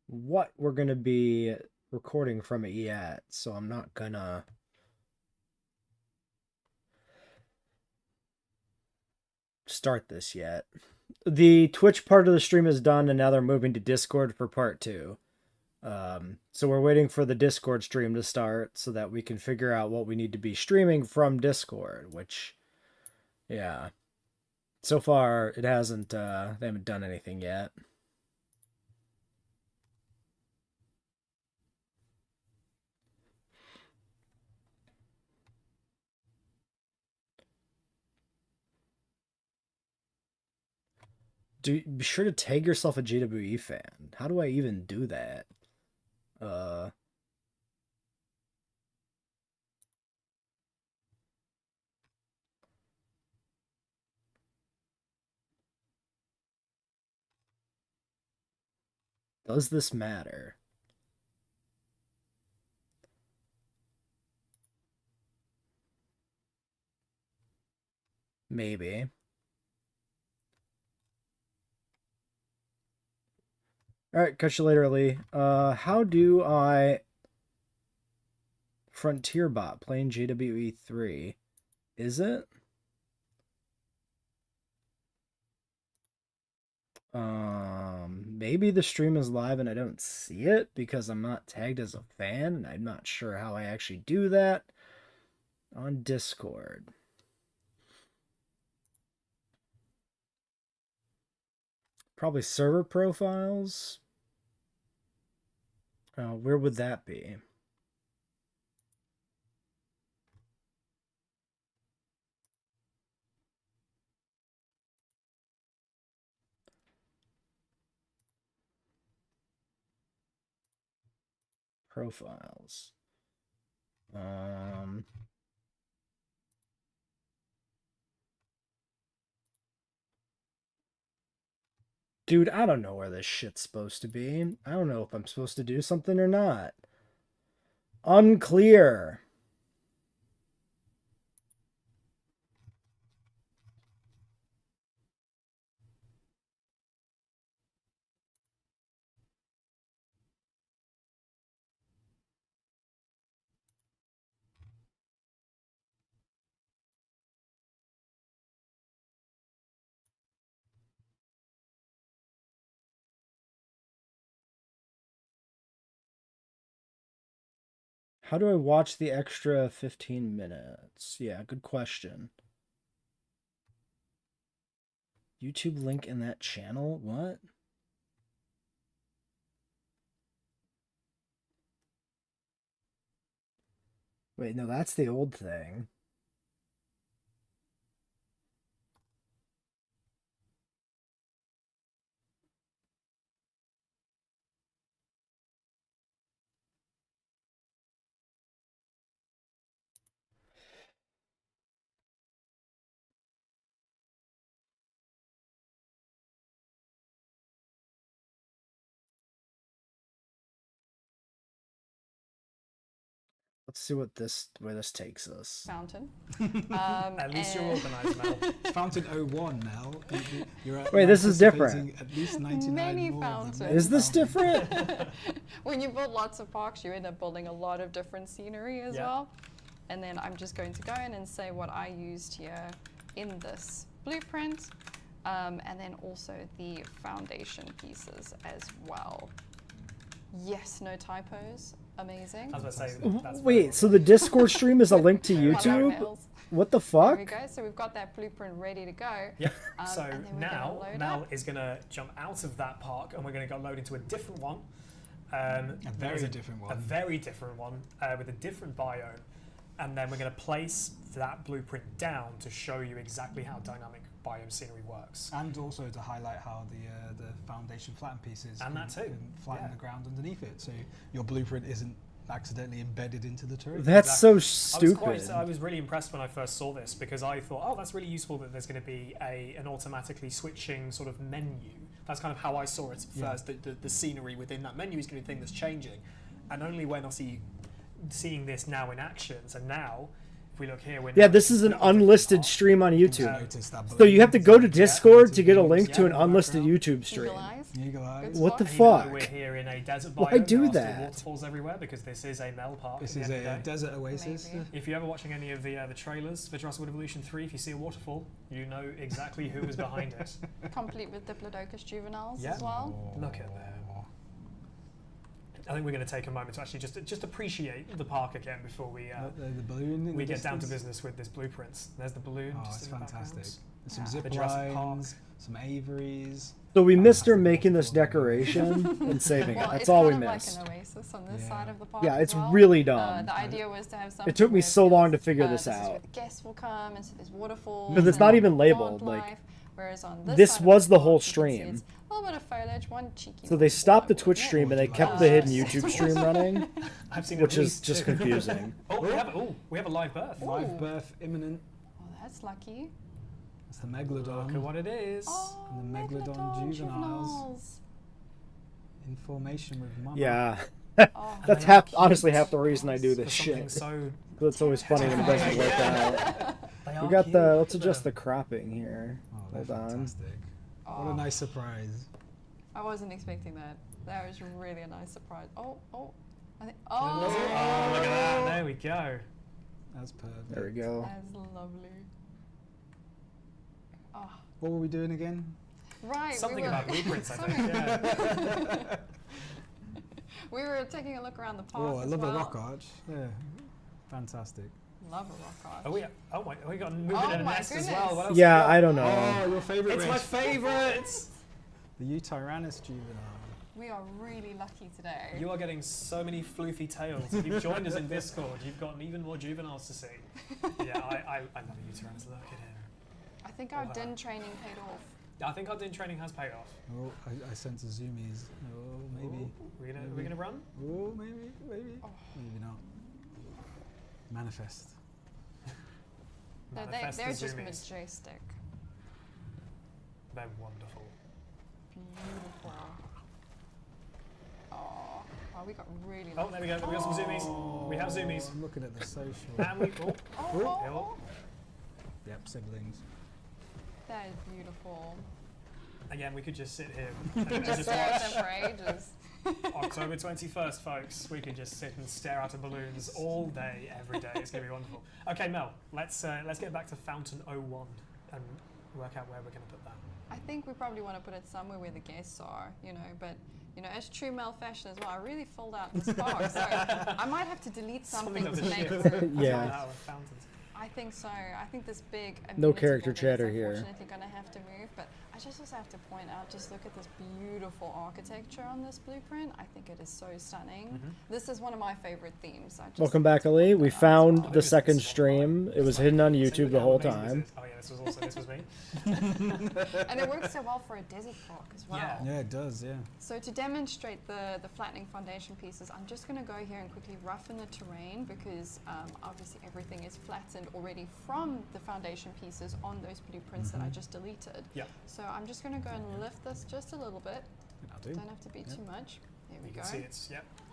what we're going to be recording from it yet, so I'm not gonna start this yet. The Twitch part of the stream is done, and now they're moving to Discord for part 2. So we're waiting for the Discord stream to start so that we can figure out what we need to be streaming from Discord, which, yeah. So far, it hasn't, they haven't done anything yet. Be sure to tag yourself a JWE fan. How do I even do that? Does this matter? Maybe. Alright, catch you later, Lee. How do I... Frontier bot playing JWE3. Is it? Maybe the stream is live and I don't see it because I'm not tagged as a fan, and I'm not sure how I actually do that on Discord. Probably server profiles. Where would that be? Profiles. Dude, I don't know where this shit's supposed to be. I don't know if I'm supposed to do something or not. Unclear. How do I watch the extra 15 minutes? Yeah, good question. YouTube link in that channel? What? Wait, no, that's the old thing. see where this takes us. fountain. At least you're and organised, Mel. Fountain 01, Mel. You're Wait, this is different. anticipating At least 99 Many more of them. fountains. Many Is this fountains. different? when you build lots of parks, you end up building a lot of different scenery as Yeah. well. And then I'm just going to go in and say what I used here in this blueprint, and then also the foundation pieces as well. Yes, no typos. Amazing. I was about to say, that's very Wait, so the Discord stream is a link to Hello, YouTube? Nels. What the There we fuck? go. So we've got that blueprint ready to go. Yep. So and then we're gonna now load Mel up. is going to jump out of that park and we're going to go load into a different one. A very different one. A very different one with a different biome. And then we're going to place that blueprint down to show you exactly how dynamic biome scenery works. And also to highlight how the foundation flattened pieces And that too, can flatten yeah. the ground underneath it, so your blueprint isn't accidentally embedded into the terrain. That's so Exactly. stupid. I was really impressed when I first saw this because I thought, oh, that's really useful that there's going to be an automatically switching sort of menu. That's kind of how I saw it at Yeah. first. The scenery within that menu is going to be the thing that's changing. And only when I seeing this now in action, so now, if we look here, we're Yeah, now this is an in a different unlisted part. stream on YouTube. Notice that So you have to go to balloons Discord to get a balloons link to in an the unlisted background. YouTube stream. Eagle eyes. Eagle eyes. Good What the spot. And even though fuck? we're here in a desert Why biome, do there are still that? waterfalls everywhere because this is a Mel Park. This at is the end of a the day. desert oasis. Maybe. If you're ever watching any of the trailers for Jurassic World Evolution 3, if you see a waterfall, you know exactly who was behind it. Complete with Diplodocus juveniles Yeah. as well. Look at them. I think we're going to take a moment to actually just appreciate the park again before we The balloon. in we the get down to distance. business with this blueprint. There's the balloon. Oh, just it's in the fantastic. background. There's some Yeah. zip The Jurassic Park. lines, some aviaries. So we missed her Fantastic making this waterfall. decoration and saving it. Well, That's it's all we kind of missed. like an oasis on this Yeah. side of the park. Yeah, as it's well. really dumb. The idea was to have something. It took me where so long to feels, figure this This is where out. the guests will come, and so there's waterfalls. 'Cause it's and not even plant labeled, like, life, whereas on this this side of was the park, whole you can see stream. it's a little bit of foliage, one cheeky. So they waterfall, stopped the I would Twitch admit. stream and they Would kept you the like hidden that? YouTube stream running, I've seen which at is least just two. confusing. Oh, we have a live birth. Live Ooh. birth imminent. Oh, that's lucky. It's the Look at megalodon what it is. Oh, And the Megalodon juveniles. in formation with mama. Yeah, Oh, that's they are honestly cute. half the reason I do For this something shit. So It's always funny when it doesn't work out. they We are got cute. the. Let's Look at adjust the them. cropping here. Oh, they're Hold on. fantastic. What oh, a nice surprise. I wasn't expecting that. That was really a nice surprise. Oh. I think. Oh, Oh, look at that. There we go. That's perfect. There we go. that's lovely. Oh, What were we doing again? right. Something we were, about blueprints, I think. something- Yeah. We were taking a look around the park. Oh, I as love well. the rock arch. Yeah, fantastic. Love a rock arch. We got moving Oh in a my nest as goodness. well. What else Yeah, we got? I don't know. your favourite It's my favourite. The Eutyrannus juvenile. We are really lucky today. You are getting so many floofy tails. If you've joined us in Discord, you've gotten even more juveniles to see. Yeah, I love a Uterus. Look at him. I think our din training paid off. I think our din training has paid off. Oh, I sense a zoomies. Oh, maybe. Ooh, we're gonna run? Oh, maybe. Maybe not. Manifest. No, Manifest they're the just zoomies. majestic. They're wonderful. Beautiful. Oh, we got really Oh, there we go. We got some zoomies. We have zoomies. I'm looking at the social. And we. Oh, Oh, Yep, siblings. that is beautiful. again, we could just sit here and Just just stare at watch. them for ages. October 21st, folks. We could just sit and stare out at balloons all day, every day. It's gonna be wonderful. Okay, Mel. Let's get back to Fountain 01 and work out where we're gonna put that. I think we probably want to put it somewhere where the guests are, but as true male fashion as well, I really filled out this park, so I might have to delete something to doesn't make shift. it. Yeah. Our fountains. I think so. I think this big No amenity character building chatter is here. unfortunately going to have to move, but I just also have to point out, just look at this beautiful architecture on this blueprint. I think it is so stunning. This is one of my favorite themes. I just Welcome need back, to Ali. point We that out as found well. the second stream. It was hidden on YouTube the whole time. Oh yeah, this was me. And it works so well for a desert park as well. Yeah. Yeah, it does. Yeah. So to demonstrate the flattening foundation pieces, I'm just going to go here and quickly roughen the terrain because obviously everything is flattened already from the foundation pieces on those blueprints that I just deleted. Yeah. So I'm just going to go and lift this just a little bit. I'll do. Don't have to be too much. There we You go. can see it's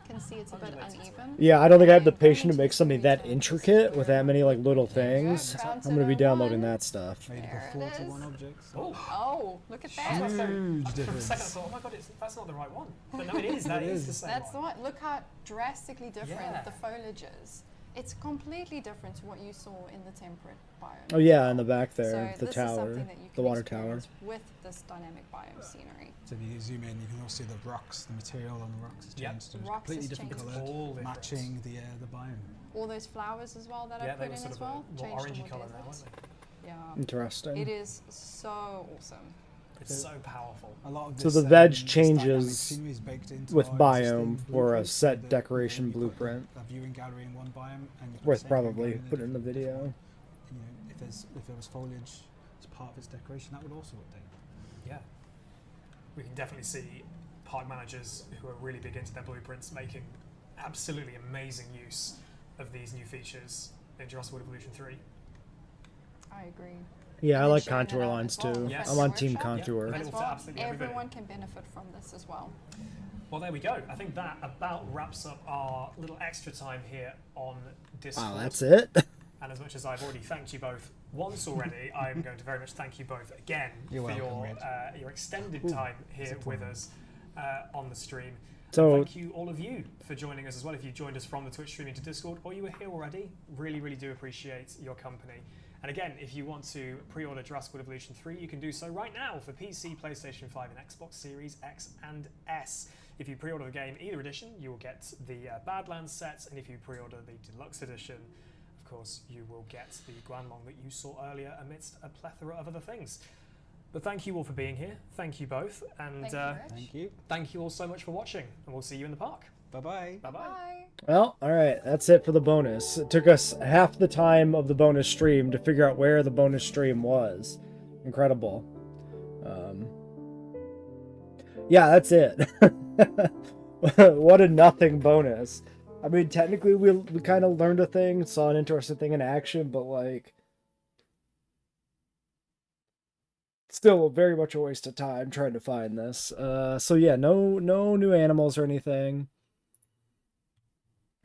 can see it's a bit uneven. Yeah, I don't think I have the And patience to going make something the that center intricate with that many like little There you go, things. found I'm gonna be center downloading one. that stuff. Made There up it of 41 is. objects. Oh, look at I was that. about to say, Huge for a difference. second I thought, oh my god, that's not the right one. But no, it is. That It is is. the same That's the one. one. Look how drastically different Yeah. the foliage is. It's completely different to what you saw in the temperate biome. Oh yeah, in the back So there, the this is tower, something that you the can water tower. experience with this dynamic biome scenery. So if you zoom in, you can also see the rocks, the material on the rocks has Yep. changed to a Rocks completely has different changed. colour, All different. matching the biome. All those flowers as well that Yeah, I they put were in sort as of well. a more changed to orangey more colour now, desert. weren't they? Yeah. Interesting. It is so awesome. It's so powerful. A lot of So this, the veg this dynamic changes scenery is baked into with our biome existing or a blueprint, set so that, decoration you put blueprint. A viewing gallery in one biome, and you put Worth the same viewing probably gallery put it in the different video. one. You know, if there was foliage as part of its decoration, that would also update. Yeah. We can definitely see park managers who are really big into their blueprints making absolutely amazing use of these new features in Jurassic World Evolution 3. I agree. Yeah, I And like then showing contour it out lines as well too. in Yes. the I'm on team workshop contour. Yeah. as Available to well. absolutely everybody. Everyone can benefit from this as well. Well, there we go. I think that about wraps up our little extra time here on Discord. Wow, that's it. And as much as I've already thanked you both once already, I am going to very much thank you both again You're for welcome, your extended time here with us on the stream. So- And thank you all of you for joining us as well. If you joined us from the Twitch stream into Discord or you were here already, really, really do appreciate your company. And again, if you want to pre-order Jurassic World Evolution 3, you can do so right now for PC, PlayStation 5 and Xbox Series X and S. If you pre-order the game either edition, you will get the Badlands sets, and if you pre-order the Deluxe edition, of course, you will get the Guanlong that you saw earlier amidst a plethora of other things. But thank you all for being here. Thank you both. And Thank you, Rich. Thank you. thank you all so much for watching. And we'll see you in the park. Bye-bye. Bye-bye. Bye. Well, alright, that's it for the bonus. It took us half the time of the bonus stream to figure out where the bonus stream was. Incredible. Yeah, that's it. What a nothing bonus. I mean, technically we kind of learned a thing, saw an interesting thing in action, but like... Still very much a waste of time trying to find this. So yeah, no new animals or anything.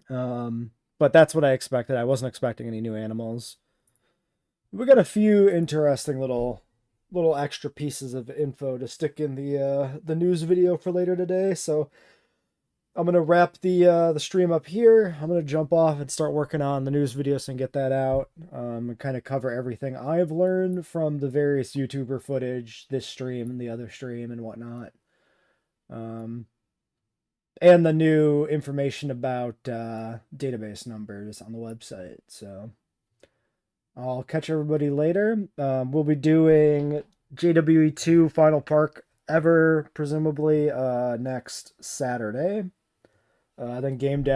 But that's what I expected. I wasn't expecting any new animals. We got a few interesting little extra pieces of info to stick in the news video for later today. So I'm gonna wrap the stream up here. I'm gonna jump off and start working on the news videos and get that out. And kind of cover everything I've learned from the various YouTuber footage, this stream and the other stream and whatnot. And the new information about database numbers on the website. So I'll catch everybody later. We'll be doing JWE2 Final Park ever, presumably next Saturday. Then Game Down.